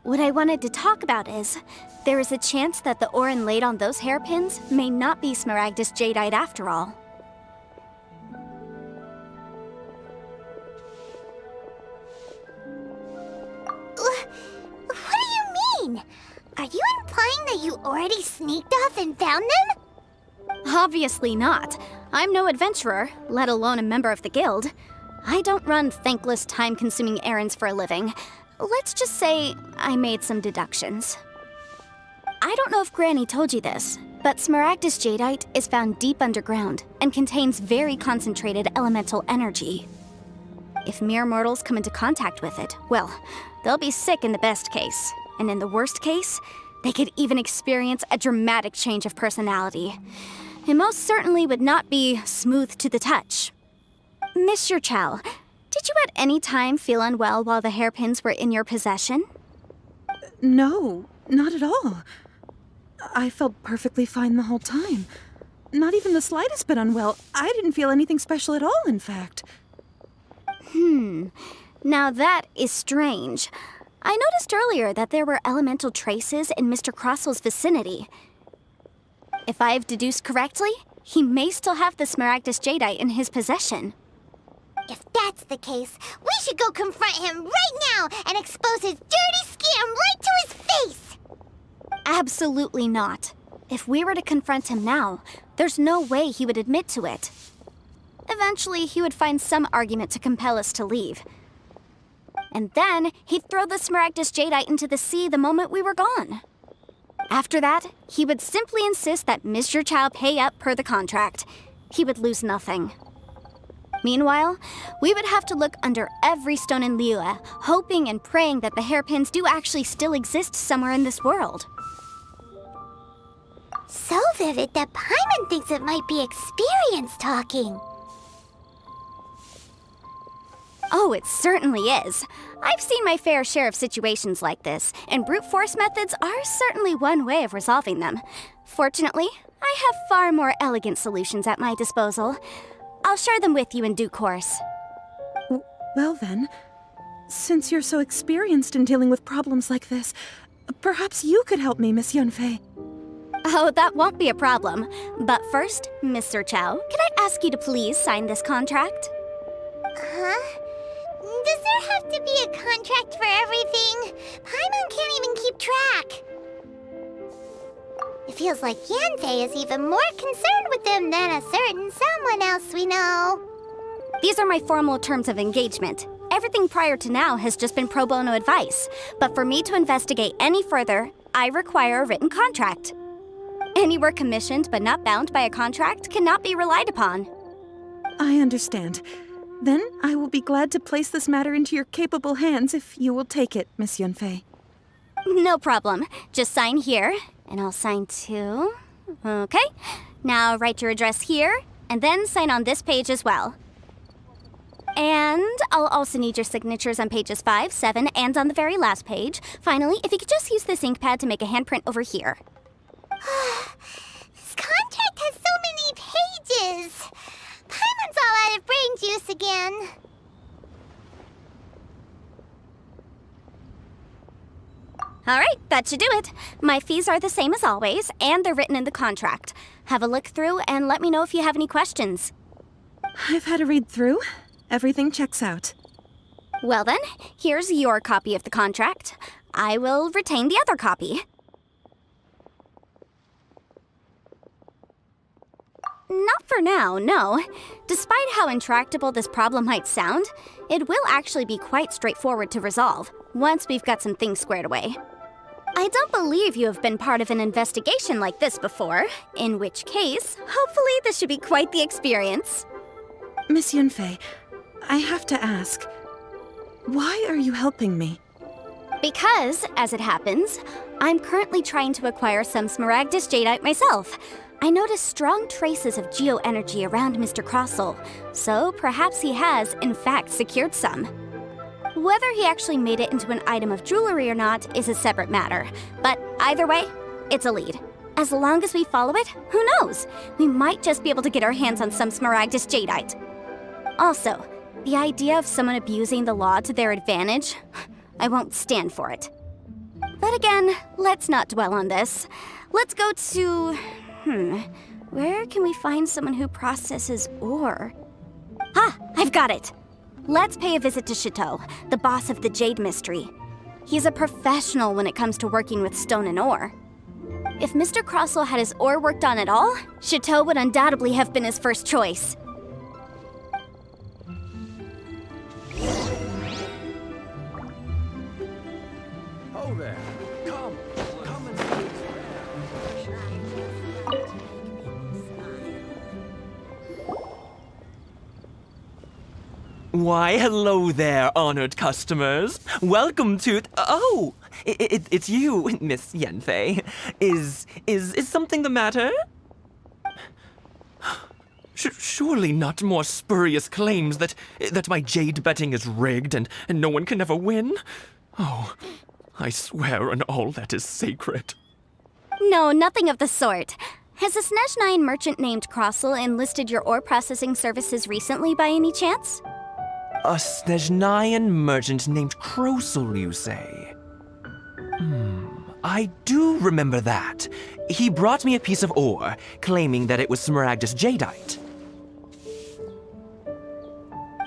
What I wanted to talk about is, there is a chance that the ore inlaid on those hairpins may not be Smaragdus jadeite after all.
What do you mean? Are you implying that you already sneaked off and found them?
Obviously not. I'm no adventurer, let alone a member of the guild. I don't run thankless, time-consuming errands for a living. Let's just say I made some deductions. I don't know if Granny told you this, but Smaragdus jadeite is found deep underground and contains very concentrated elemental energy. If mere mortals come into contact with it, well, they'll be sick in the best case. And in the worst case, they could even experience a dramatic change of personality. It most certainly would not be smooth to the touch. Mr. Chow, did you at any time feel unwell while the hairpins were in your possession?
No, not at all. I felt perfectly fine the whole time. Not even the slightest bit unwell. I didn't feel anything special at all, in fact.
Now that is strange. I noticed earlier that there were elemental traces in Mr. Crossel's vicinity. If I've deduced correctly, he may still have the Smaragdus Jadeite in his possession.
If that's the case, we should go confront him right now and expose his dirty scam right to his face!
Absolutely not. If we were to confront him now, there's no way he would admit to it. Eventually, he would find some argument to compel us to leave. And then, he'd throw the Smaragdus Jadeite into the sea the moment we were gone. After that, he would simply insist that Mr. Chow pay up per the contract. He would lose nothing. Meanwhile, we would have to look under every stone in Liyue, hoping and praying that the hairpins do actually still exist somewhere in this world.
So vivid that Paimon thinks it might be experience talking.
Oh, it certainly is. I've seen my fair share of situations like this, and brute force methods are certainly one way of resolving them. Fortunately, I have far more elegant solutions at my disposal. I'll share them with you in due course.
Well then, since you're so experienced in dealing with problems like this, perhaps you could help me, Miss Yunfei.
Oh, that won't be a problem. But first, Mr. Chow, can I ask you to please sign this contract?
Huh? Does there have to be a contract for everything? Paimon can't even keep track. It feels like Yanfei is even more concerned with them than a certain someone else we know.
These are my formal terms of engagement. Everything prior to now has just been pro bono advice. But for me to investigate any further, I require a written contract. Any work commissioned but not bound by a contract cannot be relied upon.
I understand. Then I will be glad to place this matter into your capable hands if you will take it, Miss Yunfei.
No problem. Just sign here, and I'll sign too. Okay. Now write your address here, and then sign on this page as well. And I'll also need your signatures on pages 5, 7, and on the very last page. Finally, if you could just use this ink pad to make a handprint over here.
This contract has so many pages. Paimon's all out of brain juice again.
All right, that should do it. My fees are the same as always, and they're written in the contract. Have a look through and let me know if you have any questions.
I've had a read through. Everything checks out.
Well then, here's your copy of the contract. I will retain the other copy. Not for now, no. Despite how intractable this problem might sound, it will actually be quite straightforward to resolve, once we've got some things squared away. I don't believe you have been part of an investigation like this before, in which case, hopefully this should be quite the experience.
Miss Yunfei, I have to ask, why are you helping me?
Because, as it happens, I'm currently trying to acquire some Smaragdus Jadeite myself. I noticed strong traces of geoenergy around Mr. Crossell, so perhaps he has, in fact, secured some. Whether he actually made it into an item of jewelry or not is a separate matter, but either way, it's a lead. As long as we follow it, who knows? We might just be able to get our hands on some Smaragdus Jadeite. Also, the idea of someone abusing the law to their advantage, I won't stand for it. But again, let's not dwell on this. Let's go to... where can we find someone who processes ore? Ah, I've got it! Let's pay a visit to Chateau, the boss of the Jade Mystery. He's a professional when it comes to working with stone and ore. If Mr. Crossell had his ore worked on at all, Chateau would undoubtedly have been his first choice.
Oh there. Come and
Why, hello there, honored customers. Welcome to... Oh, it's you, Miss Yanfei. Is something the matter? Surely not more spurious claims that my jade betting is rigged and no one can ever win? Oh, I swear on all that is sacred.
No, nothing of the sort. Has a Snezhnine merchant named Crossel enlisted your ore processing services recently by any chance?
A Snezhnayan merchant named Crossel, you say? I do remember that. He brought me a piece of ore, claiming that it was Smaragdus jadeite.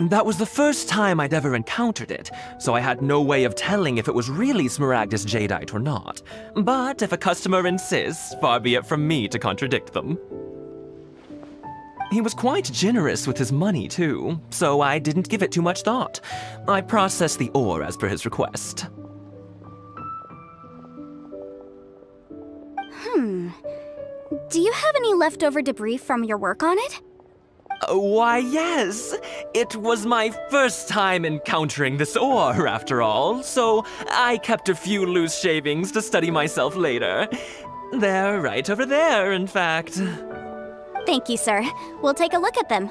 That was the first time I'd ever encountered it, so I had no way of telling if it was really Smaragdus jadeite or not. But if a customer insists, far be it from me to contradict them. He was quite generous with his money, too, so I didn't give it too much thought. I processed the ore as per his request.
Do you have any leftover debris from your work on it?
Why, yes. It was my first time encountering this ore, after all, so I kept a few loose shavings to study myself later. They're right over there, in fact.
Thank you, sir. We'll take a look at them.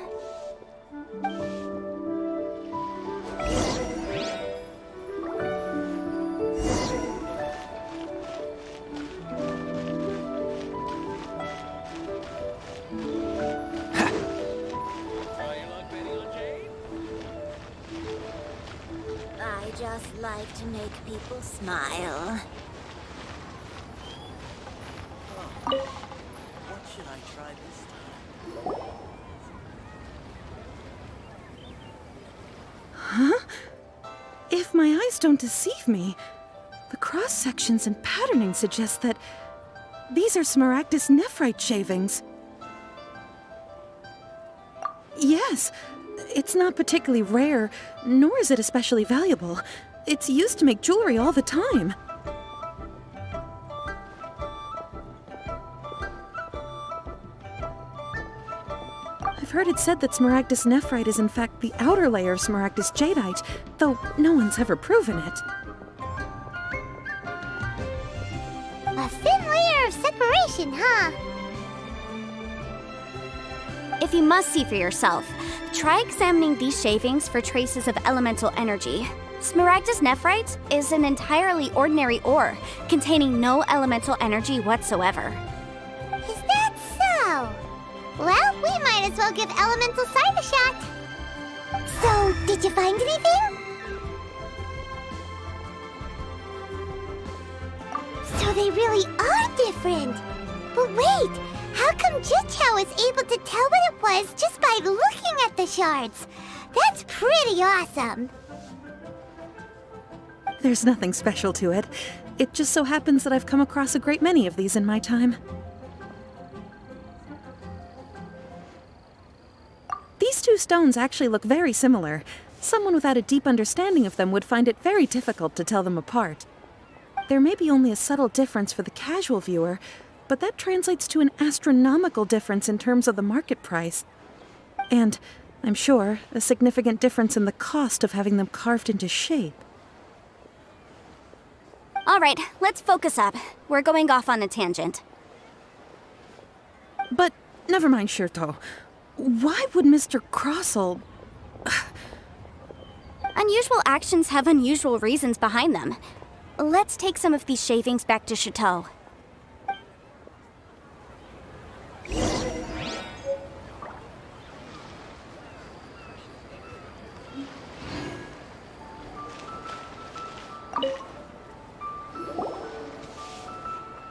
I just like to make people smile.
What should I try this time?
Huh? If my eyes don't deceive me, the cross-sections and patterning suggest that these are Smaragdus nephrite shavings. Yes, it's not particularly rare, nor is it especially valuable. It's used to make jewelry all the time. I've heard it said that Smaragdus nephrite is in fact the outer layer of Smaragdus jadeite, though no one's ever proven it.
A thin layer of separation, huh?
If you must see for yourself, try examining these shavings for traces of elemental energy. Smaragdus nephrite is an entirely ordinary ore, containing no elemental energy whatsoever.
Is that so? Well, we might as well give elemental sight a shot. So, did you find anything? So they really are different. But wait, how come Jichao is able to tell what it was just by looking at the shards? That's pretty awesome.
There's nothing special to it. It just so happens that I've come across a great many of these in my time. These two stones actually look very similar. Someone without a deep understanding of them would find it very difficult to tell them apart. There may be only a subtle difference for the casual viewer, but that translates to an astronomical difference in terms of the market price. And, I'm sure, a significant difference in the cost of having them carved into shape.
All right, let's focus up. We're going off on a tangent.
But never mind, Shirto. Why would Mr. Crossel...
Unusual actions have unusual reasons behind them. Let's take some of these shavings back to Chateau.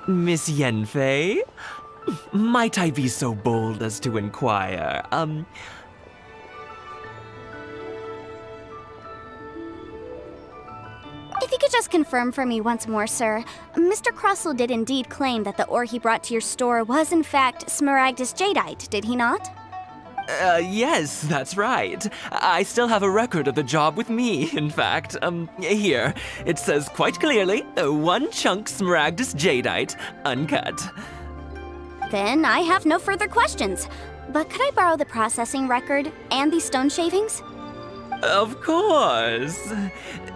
Miss Yanfei? Might I be so bold as to inquire,
If you could just confirm for me once more, sir. Mr. Crossel did indeed claim that the ore he brought to your store was in fact Smaragdus jadeite, did he not?
Yes, that's right. I still have a record of the job with me, in fact. Here. It says quite clearly, 1 chunk Smaragdus jadeite, uncut.
Then I have no further questions. But could I borrow the processing record and these stone shavings?
Of course.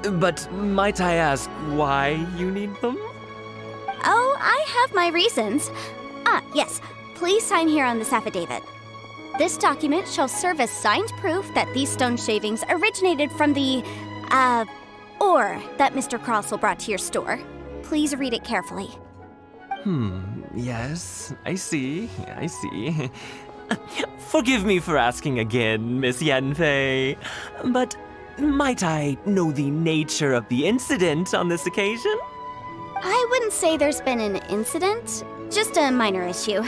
But might I ask why you need them?
Oh, I have my reasons. Yes. Please sign here on this affidavit. This document shall serve as signed proof that these stone shavings originated from the, ore that Mr. Crossel brought to your store. Please read it carefully.
Yes, I see. Forgive me for asking again, Miss Yanfei, but might I know the nature of the incident on this occasion?
I wouldn't say there's been an incident, just a minor issue.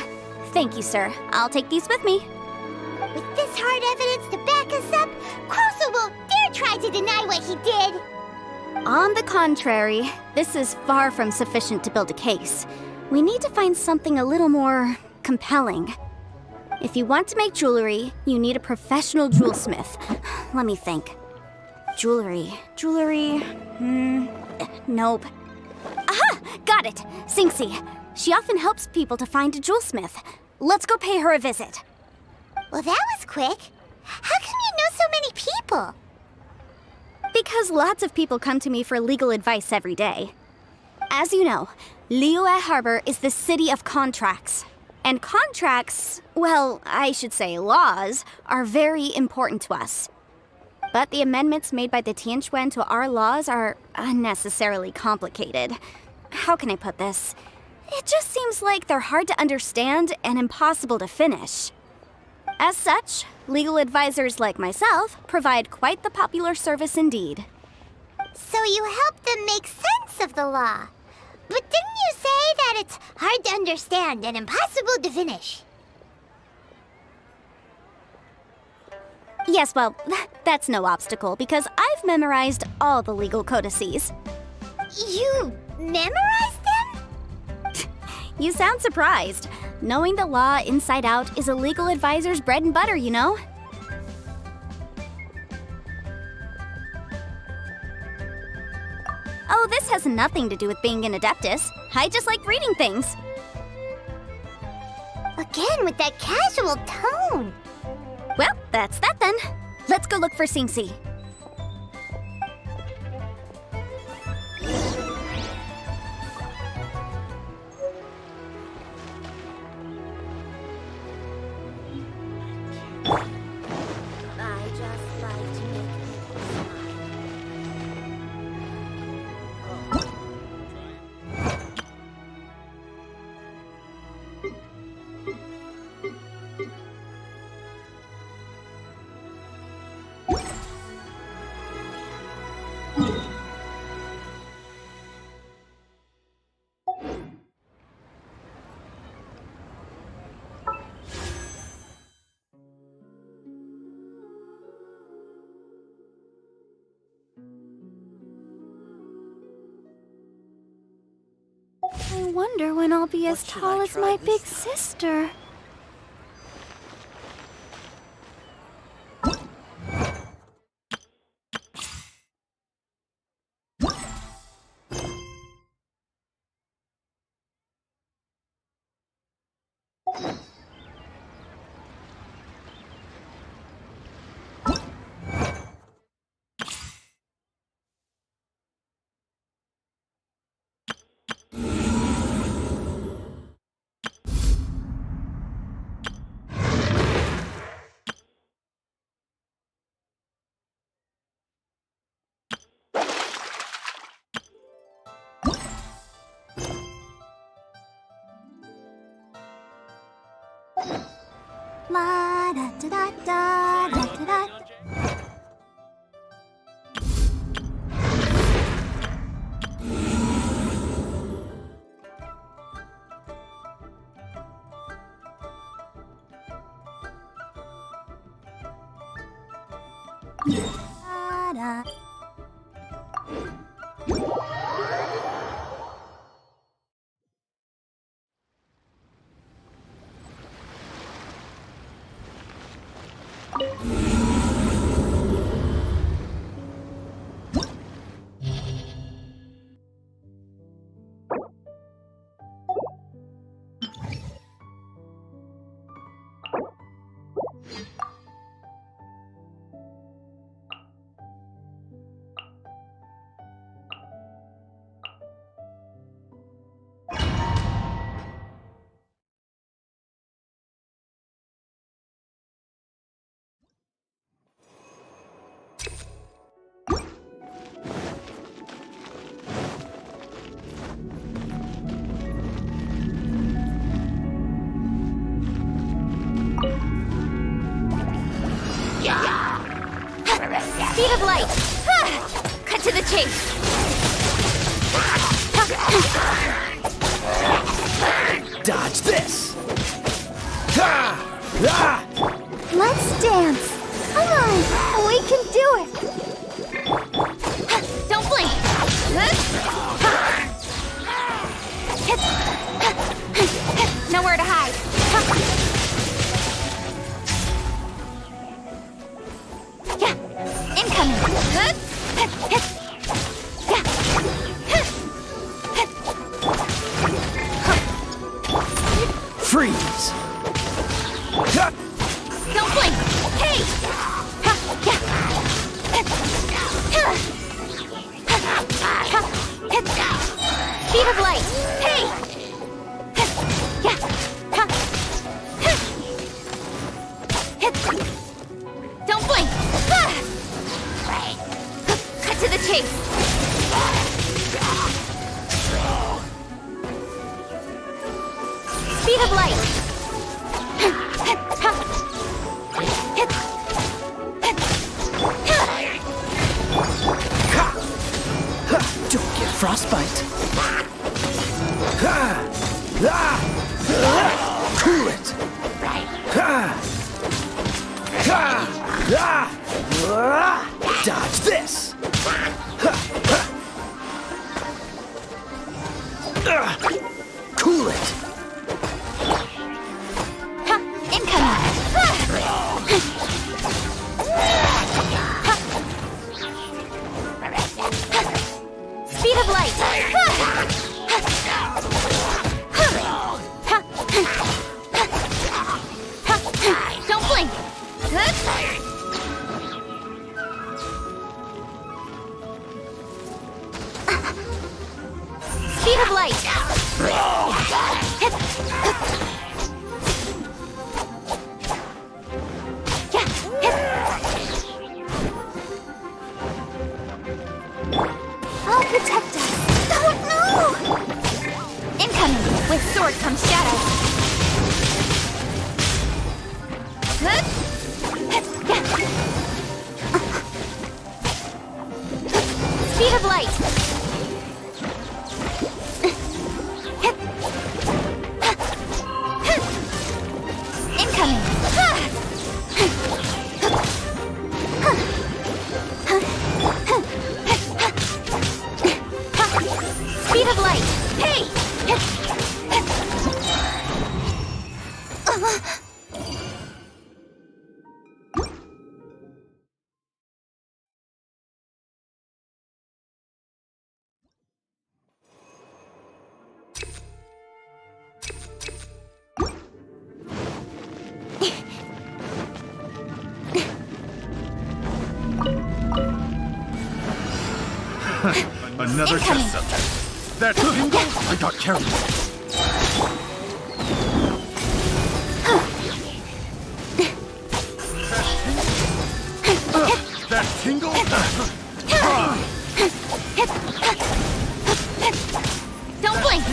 Thank you, sir. I'll take these with me.
With this hard evidence to back us up, Croso won't dare try to deny what he did.
On the contrary, this is far from sufficient to build a case. We need to find something a little more compelling. If you want to make jewelry, you need a professional jewelsmith. Let me think. Jewelry. Nope. Aha! Got it! Sinxi. She often helps people to find a jewelsmith. Let's go pay her a visit.
Well, that was quick. How come you know so many people?
Because lots of people come to me for legal advice every day. As you know, Liyue Harbor is the city of contracts. And contracts, well, I should say laws, are very important to us. But the amendments made by the Tianquan to our laws are unnecessarily complicated. How can I put this? It just seems like they're hard to understand and impossible to finish. As such, legal advisors like myself provide quite the popular service indeed.
So you help them make sense of the law. But didn't you say that it's hard to understand and impossible to finish?
Yes, well, that's no obstacle because I've memorized all the legal codices.
You memorized them?
You sound surprised. Knowing the law inside out is a legal advisor's bread and butter, you know? Oh, this has nothing to do with being an adeptus. I just like reading things.
Again, with that casual tone.
Well, that's that then. Let's go look for Sinxi.
I just like to make people
I wonder when I'll be as tall as my big sister. La da da da da da da da. Da.
Speed of light! Cut to the chase!
Dodge this!
Let's dance. Come on, we can do it.
Don't blink! Nowhere to hide. Yeah, incoming.
Freeze!
Don't blink! Hey! Speed of light! Hey! Don't blink! Cut to the chase! Speed of light!
Don't get frostbite. Cool it. Dodge this. Cool it.
Speed of light! Don't blink! Speed of light!
I'll protect us. Don't know.
Incoming! With sword comes shadow! Speed of light! Incoming! Speed of light! Hey!
Another
Incoming.
test subject. That tingle, I got careless. That tingle?
Don't blink!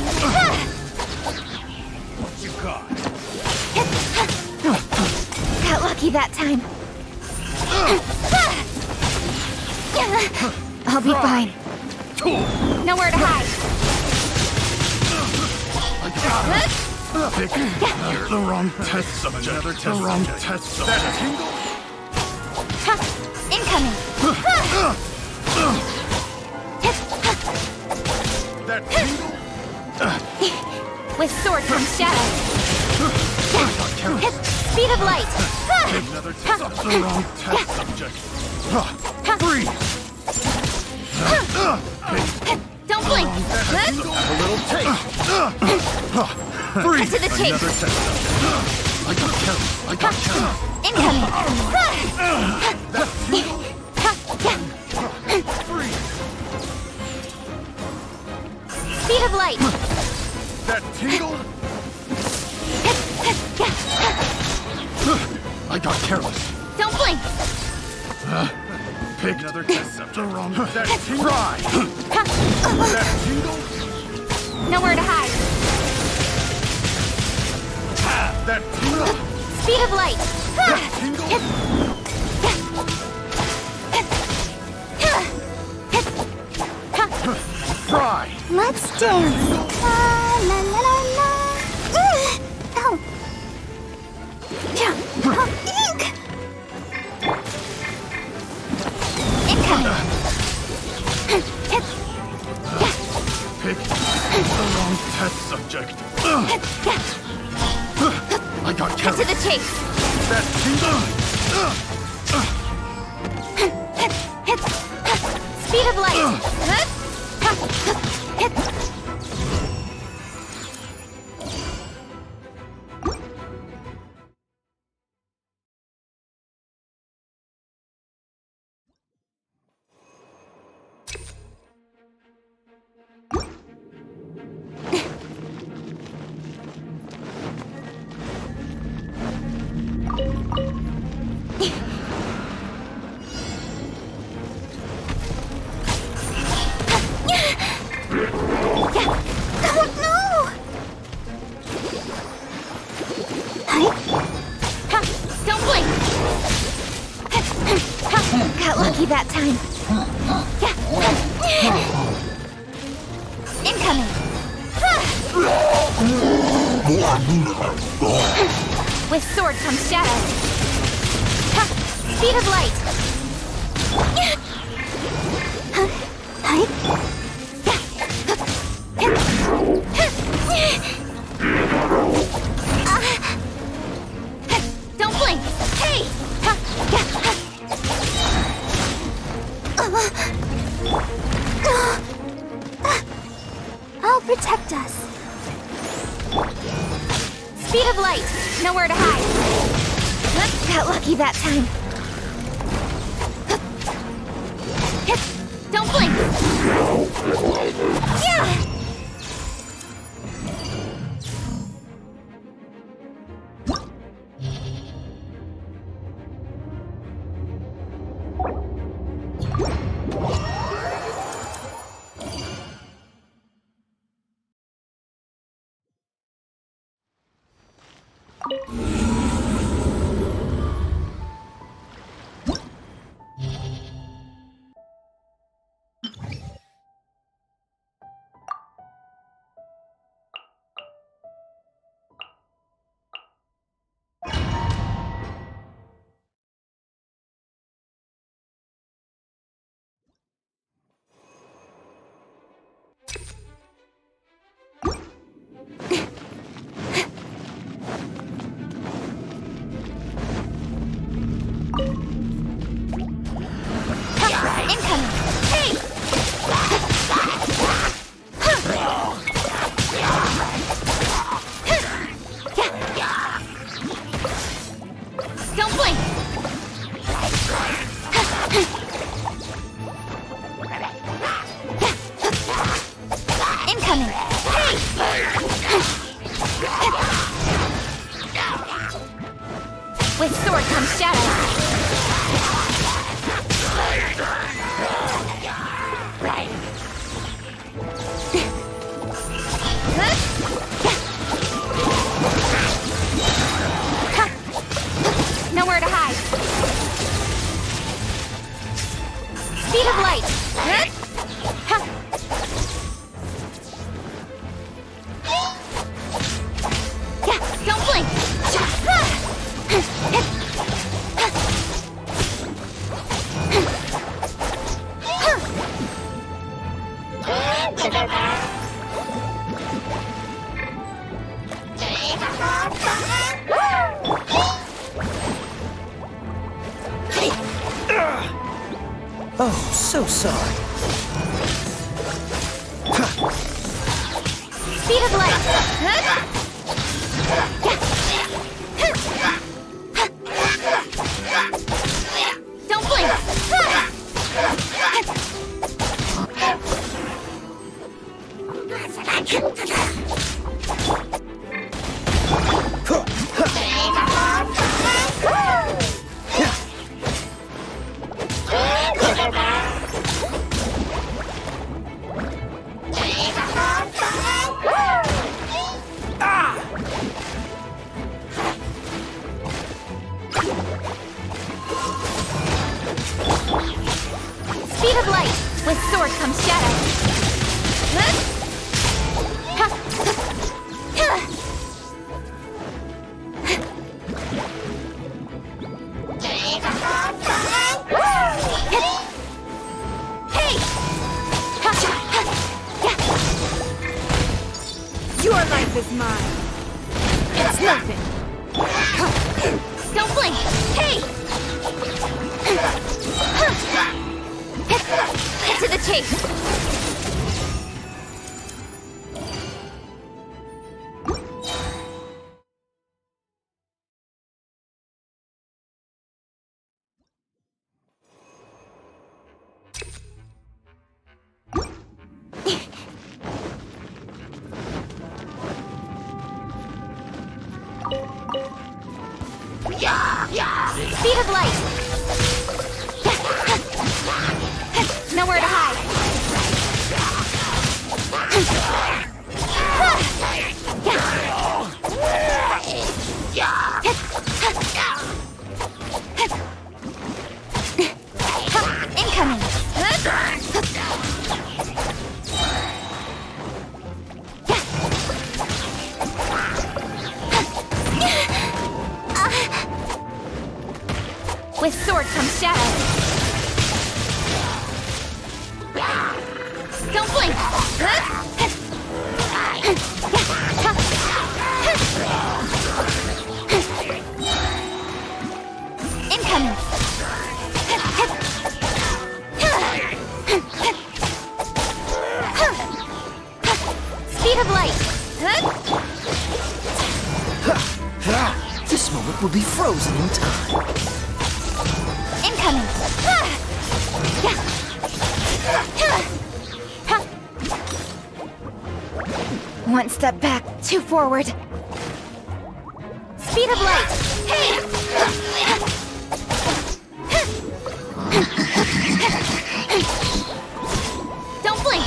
What you got?
Got lucky that time. I'll be fine. Nowhere to hide.
Pick the wrong test subject. Another test the wrong test subject. That tingle?
Incoming.
That tingle?
With sword comes shadow. Speed of light.
Another test the wrong test subject. Freeze!
Don't blink.
A little taste. Freeze!
Cut to the chase.
Another test subject. I got careless. I got careless.
Incoming.
That tingle? Freeze!
Speed of light.
That tingle? I got careless.
Don't blink.
Pick another test subject. The wrong. That tingle. Try. That tingle.
Nowhere to hide.
That tingle.
Speed of light.
That tingle.
Let's dance. La la la la la. Oh. Ink. Incoming.
Pick the wrong test subject. I got
Cut
carried.
to the chase. Speed of light. Don't blink! Got lucky that time. Incoming! With sword comes shadow. Speed of light! Don't blink! Hey!
I'll protect us.
Speed of light! Nowhere to hide. Got lucky that time. Don't blink! Yeah! Don't blink! Incoming! Hey! With sword comes shadow. Nowhere to hide. Speed of light. Yeah, don't blink.
Oh, so sorry.
Speed of light. Don't blink. Speed of light. With sword comes shadow.
life is mine. It's nothing.
Don't blink! Hey! Get to the chase! Speed of light! Nowhere to hide! Incoming! With sword comes shadow. Don't blink! Incoming! Speed of light!
This moment will be frozen in time.
Incoming! One step back, two forward. Speed of light! Hey! Don't blink!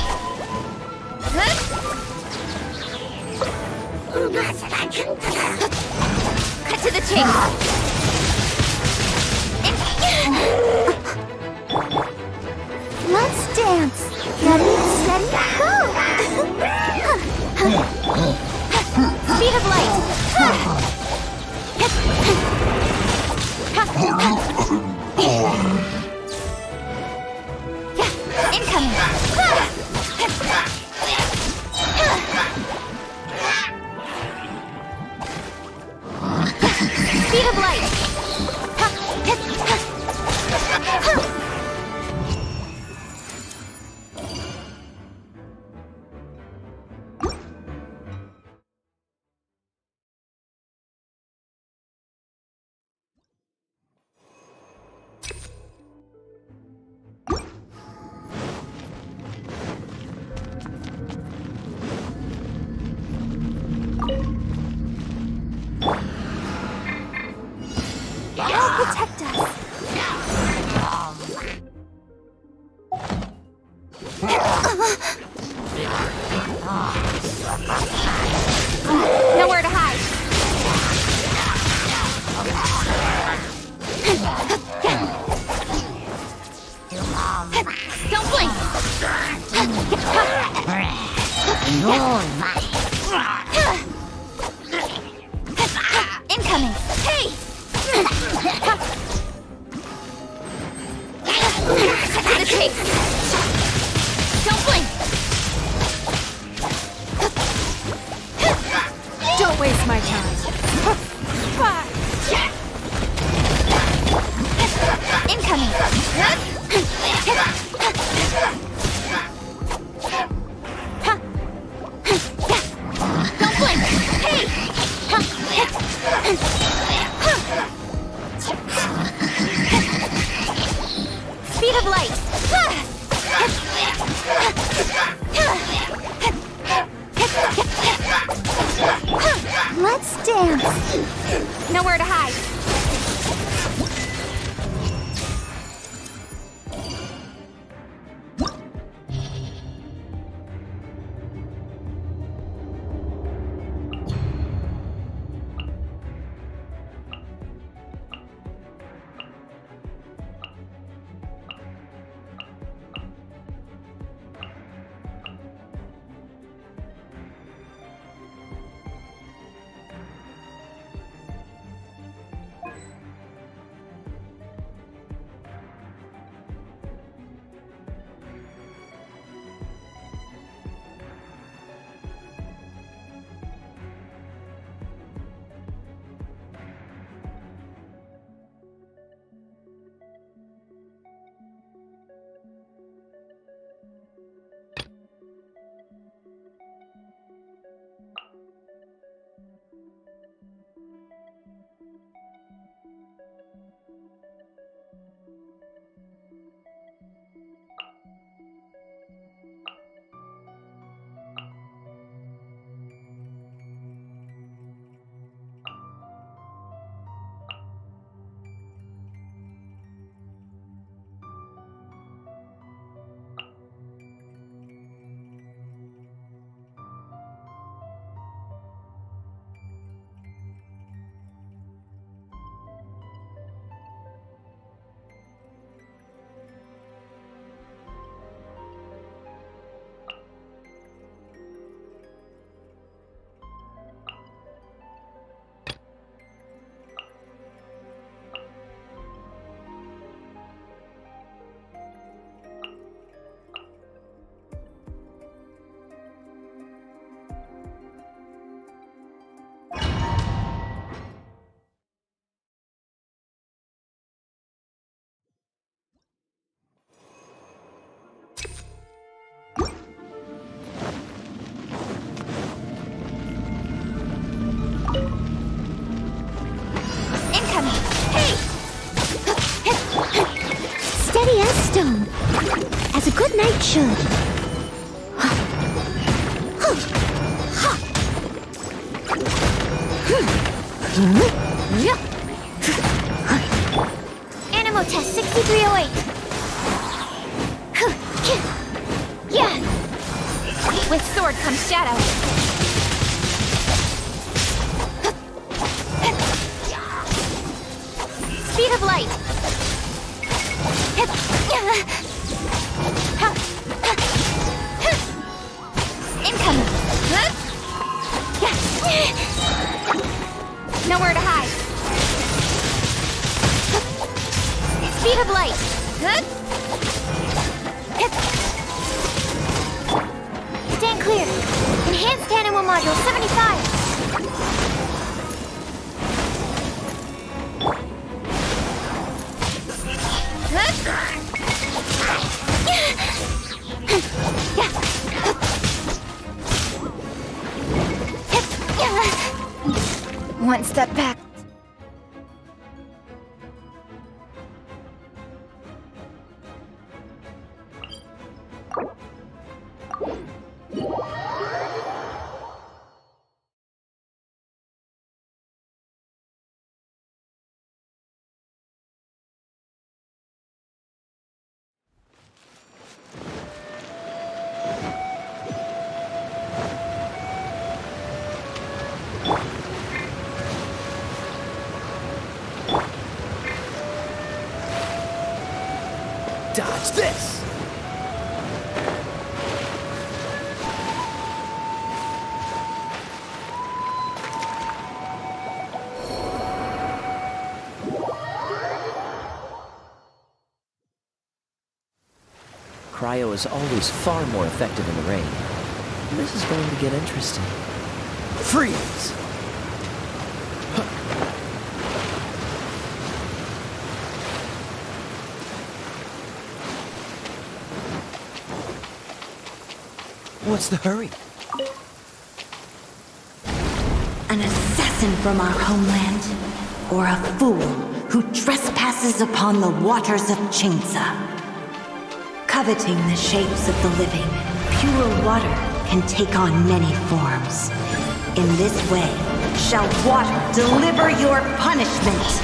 Cut to the chase!
Let's dance. Ready, steady, go!
Speed of light! Incoming! Speed of light!
They'll protect us.
Nowhere to hide. Don't blink. Incoming. Hey! To the chase. Don't blink.
Don't waste my time.
Incoming. Don't blink. Hey! Speed of light.
Let's dance.
Nowhere to hide.
stone, as a good knight should. Animo test 6308. Yeah.
With sword comes shadow. Speed of light. Incoming. Nowhere to hide. Speed of light.
Stand clear. Enhanced Animo module 75.
One step back.
Dodge this!
Cryo is always far more effective in the rain. This is going to get interesting.
Freeze! What's the hurry?
An assassin from our homeland, or a fool who trespasses upon the waters of Chainsa. Coveting the shapes of the living, pure water can take on many forms. In this way, shall water deliver your punishment.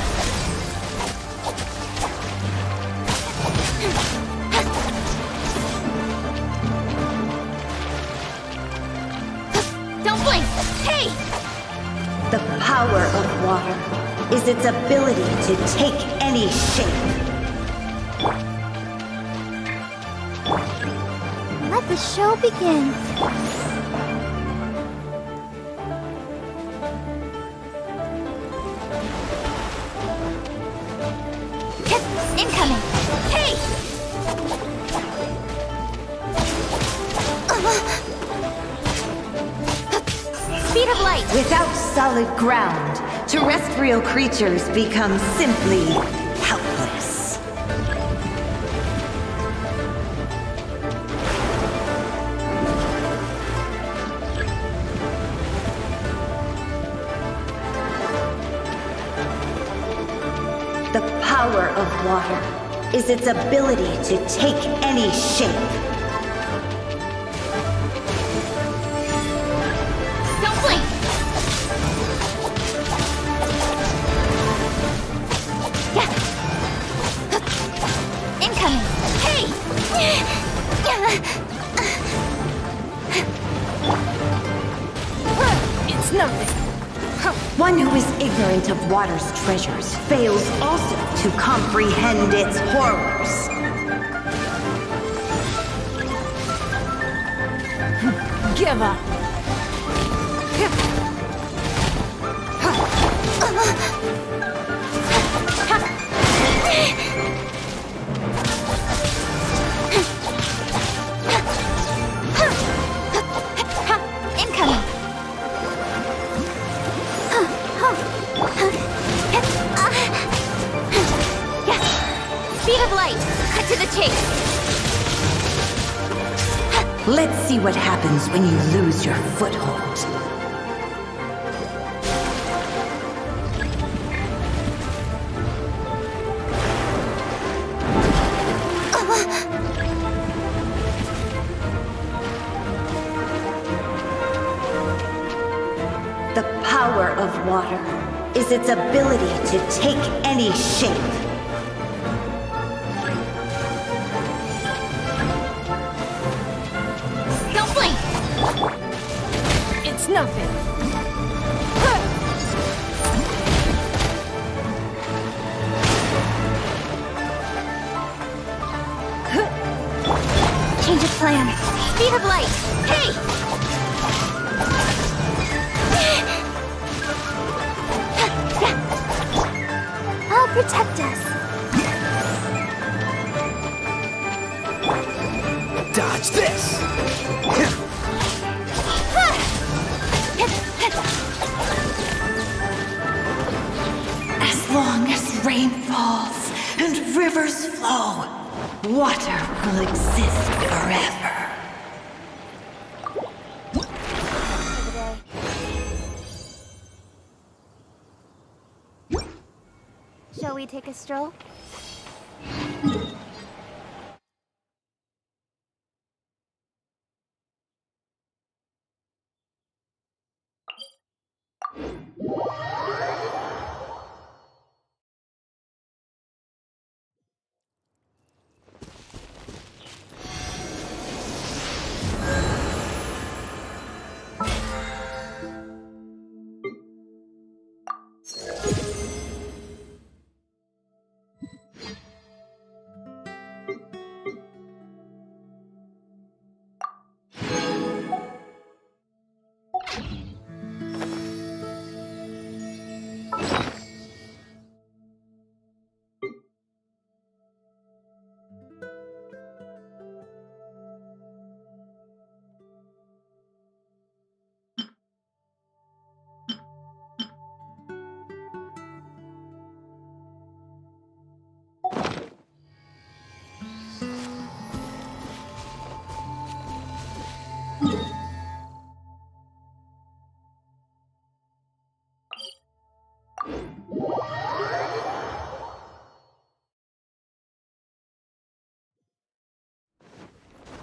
Don't blink! Hey!
The power of water is its ability to take any shape.
Let the show begin.
Incoming. Hey! Speed of light.
Without solid ground, terrestrial creatures become simply helpless. The power of water is its ability to take any shape.
Don't blink. Yeah. Incoming. Hey! It's nothing.
One who is ignorant of water's treasures fails also to comprehend its horrors.
Give up.
Incoming. Speed of light. Cut to the chase.
Let's see what happens when you lose your foothold. of water is its ability to take any shape.
Don't blink!
It's nothing.
Change of plan. Speed of light. Hey! I'll protect us.
Dodge this!
As long as rain falls and rivers flow, water will exist forever.
Shall we take a stroll?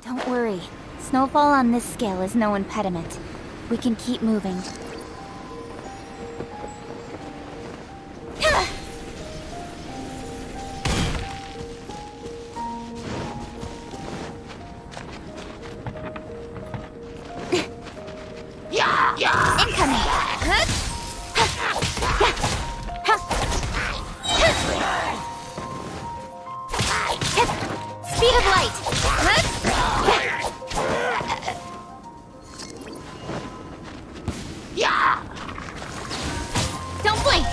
Don't worry. Snowfall on this scale is no impediment. We can keep moving. Incoming! Speed of light! Don't blink!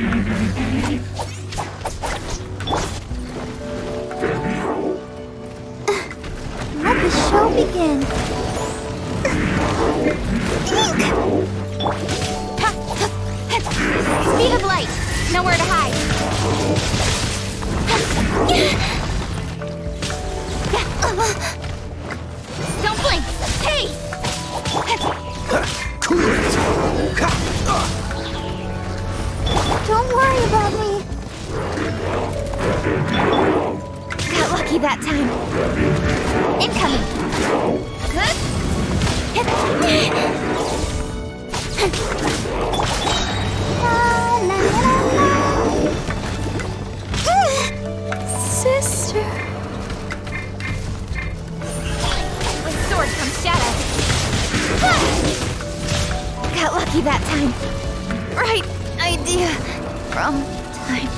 Let the show begin.
Speed of light. Nowhere to hide. Don't blink. Hey!
Don't worry about me.
Got lucky that time. Incoming. Good.
Sister.
With sword comes shadow. Got lucky that time. Right idea. Wrong time.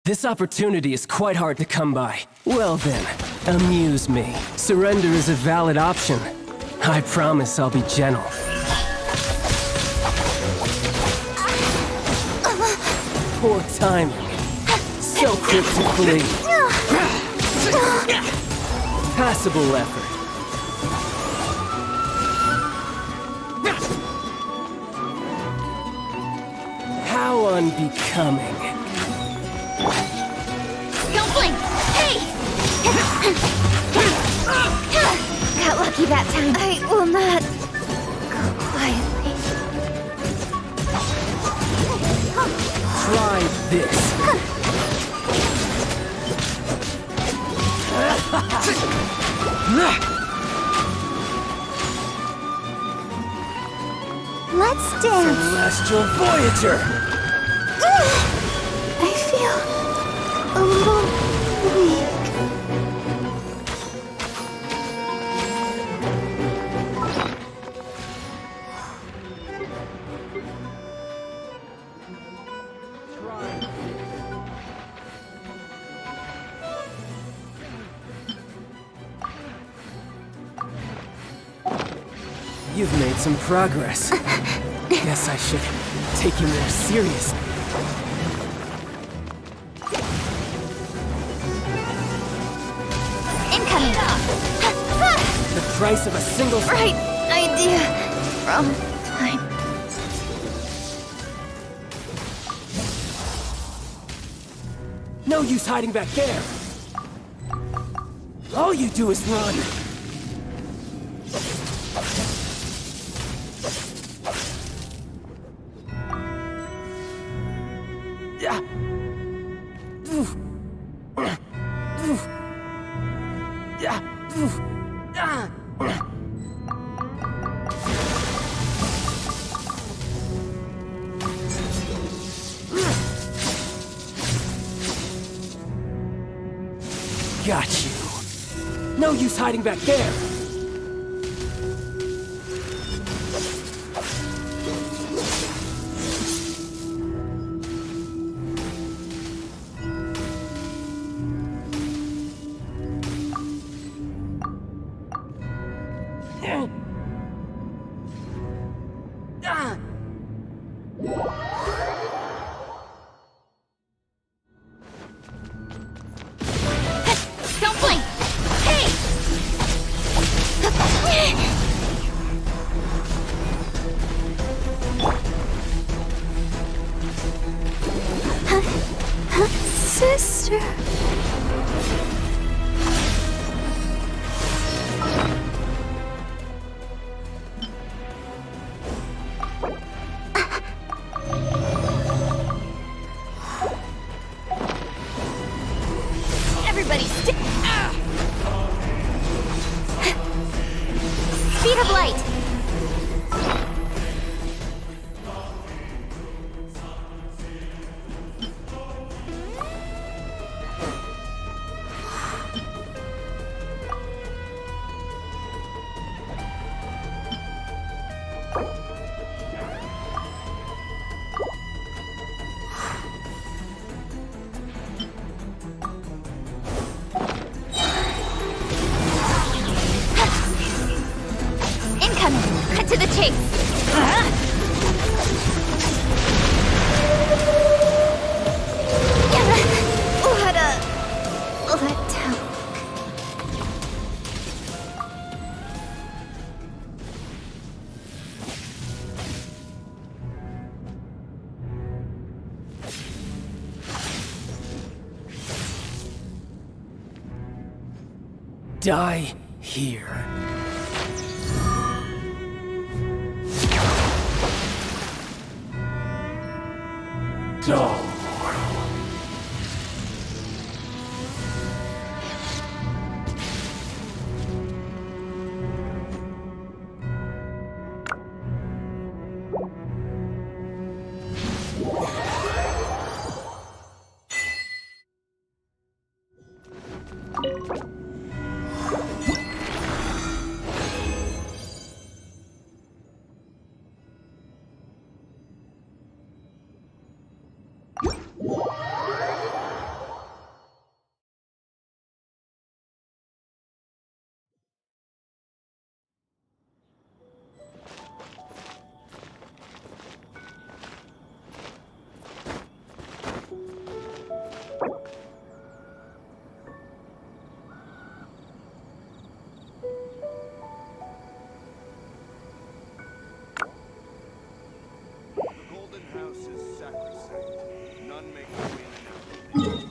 This opportunity is quite hard to come by. Well then, amuse me. Surrender is a valid option. I promise I'll be gentle. Poor timing. So quick to flee. Passable effort. How unbecoming.
Don't blink! Hey!
Got lucky that time. I will not go quietly.
Try this.
Let's dance.
Celestial Voyager!
I feel a little weak.
You've made some progress. Guess I should take you more seriously.
Incoming!
The price of a single...
Right idea from time.
No use hiding back there! All you do is run! Got you. No use hiding back there.
Don't blink! Hey!
Sister.
Everybody stick! Speed of light!
Incoming! Cut to the chase! What a letdown.
Die here. Dull.
None may win.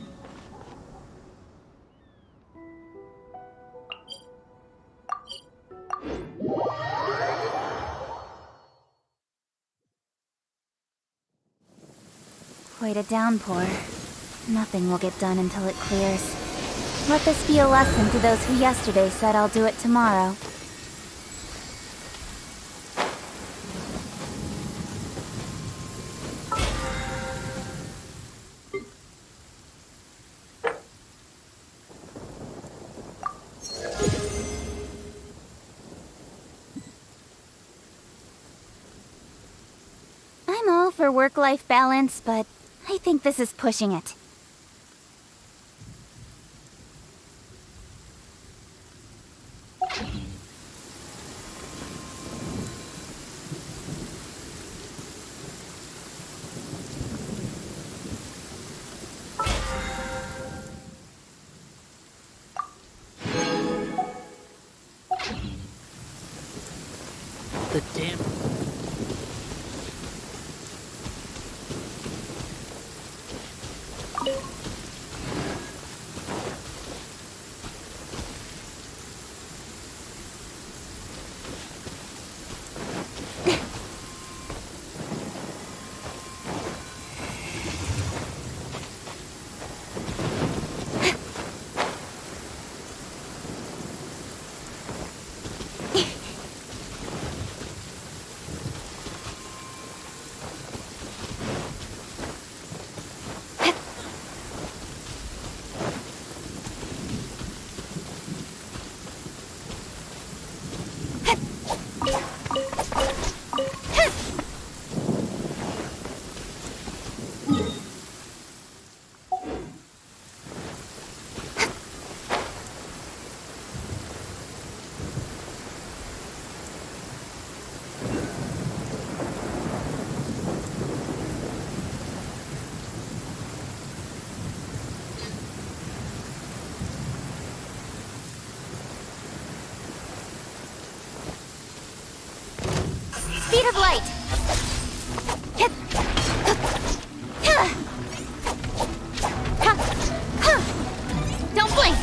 Quite a downpour. Nothing will get done until it clears. Let this be a lesson to those who yesterday said I'll do it tomorrow. I'm all for work-life balance, but I think this is pushing it.
The damn... Speed of light! Don't blink!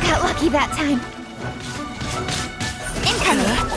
Got lucky that time. Incoming!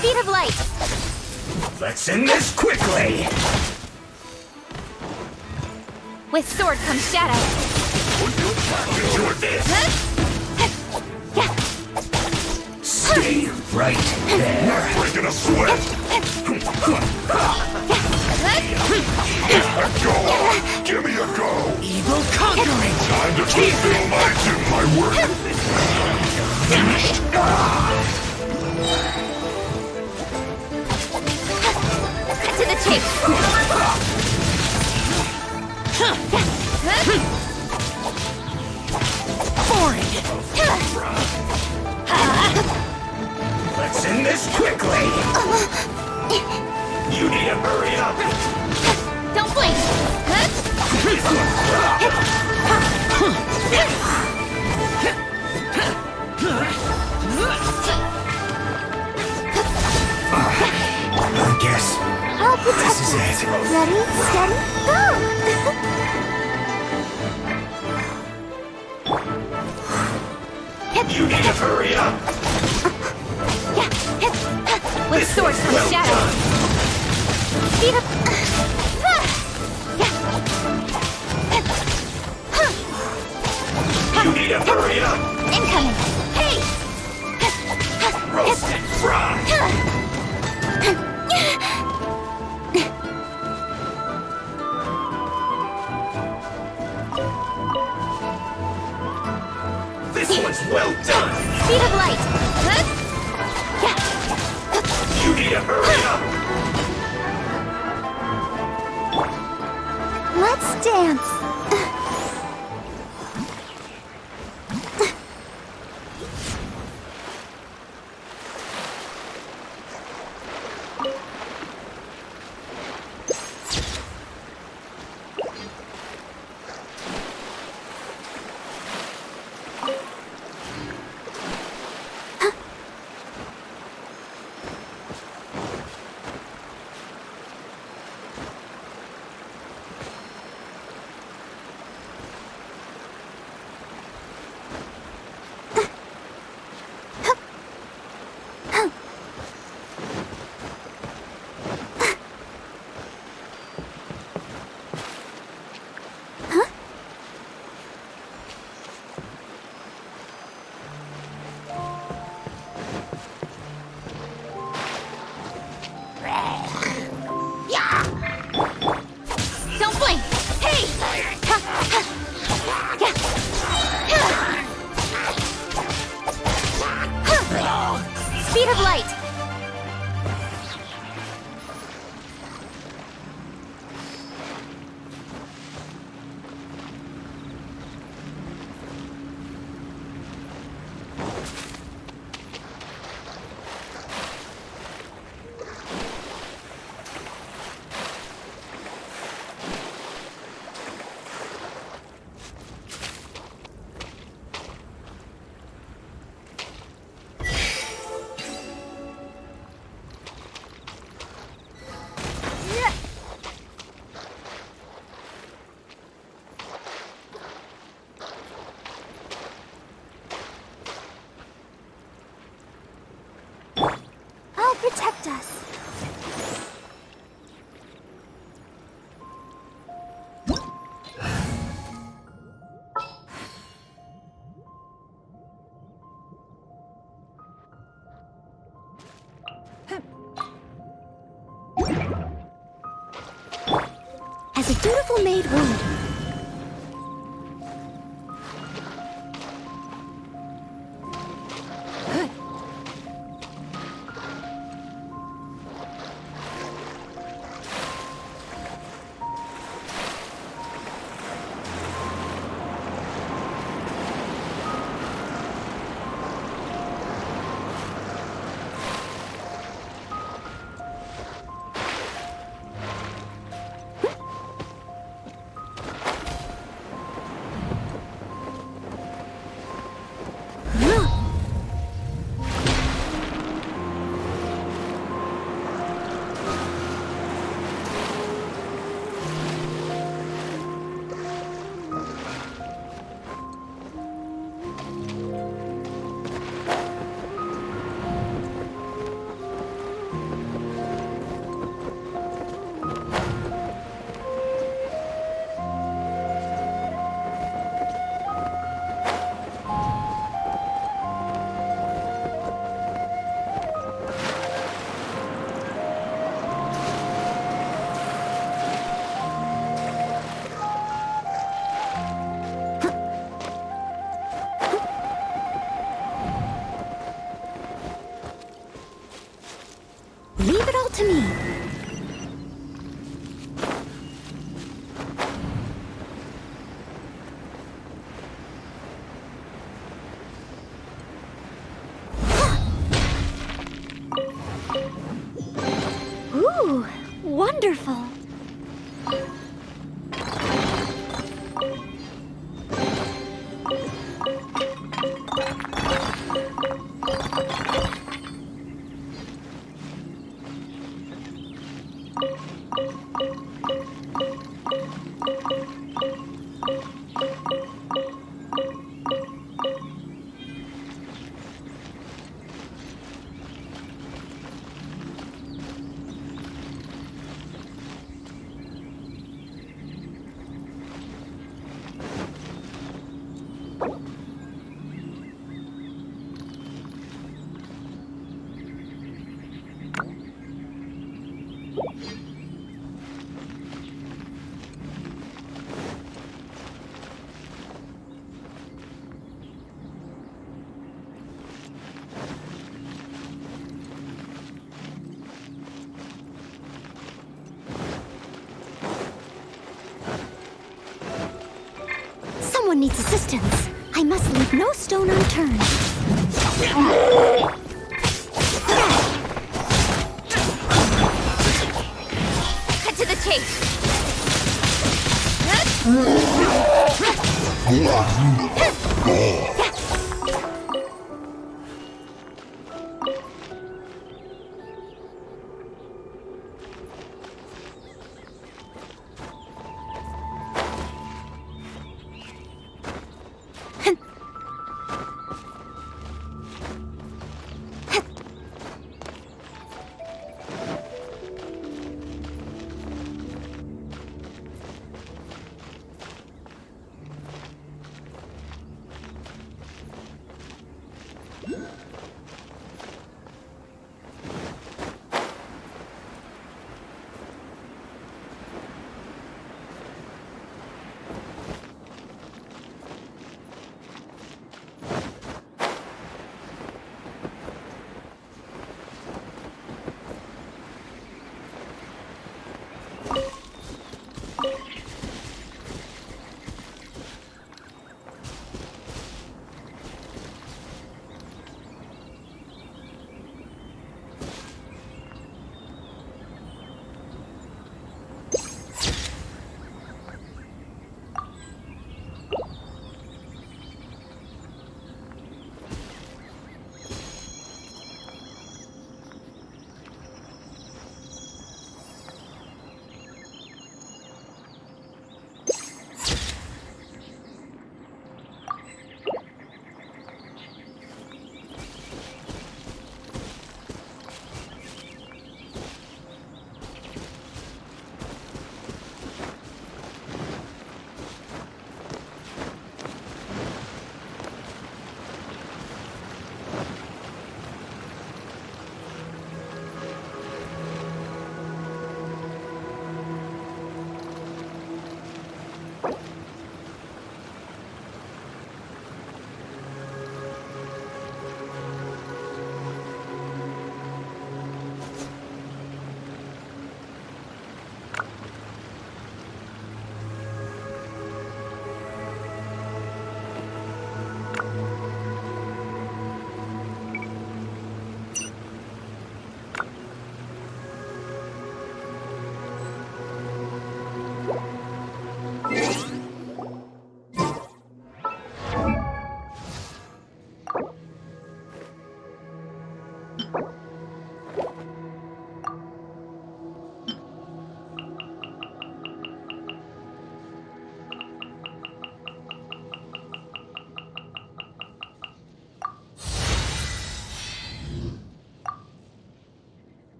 Speed of light!
Let's end this quickly!
With sword comes shadow.
Stay right there. Breaking a sweat. Go! Give me a go!
Evil conquering!
Time to fulfill my work! Finished!
Cut to the chase!
I guess
I'll protect
this is
us.
it.
Ready, steady, go!
You need to hurry up.
With swords from shadow.
Speed up.
You need to hurry up.
Incoming. Hey!
Roast and fry. This one's well done.
Speed of light.
You need to hurry up.
Let's dance.
Don't blink! Hey!
Speed of light. I'll protect us.
As a dutiful maid would. Leave it all to me. Ooh, wonderful. Someone needs assistance. I must leave no stone unturned. Cut to the chase.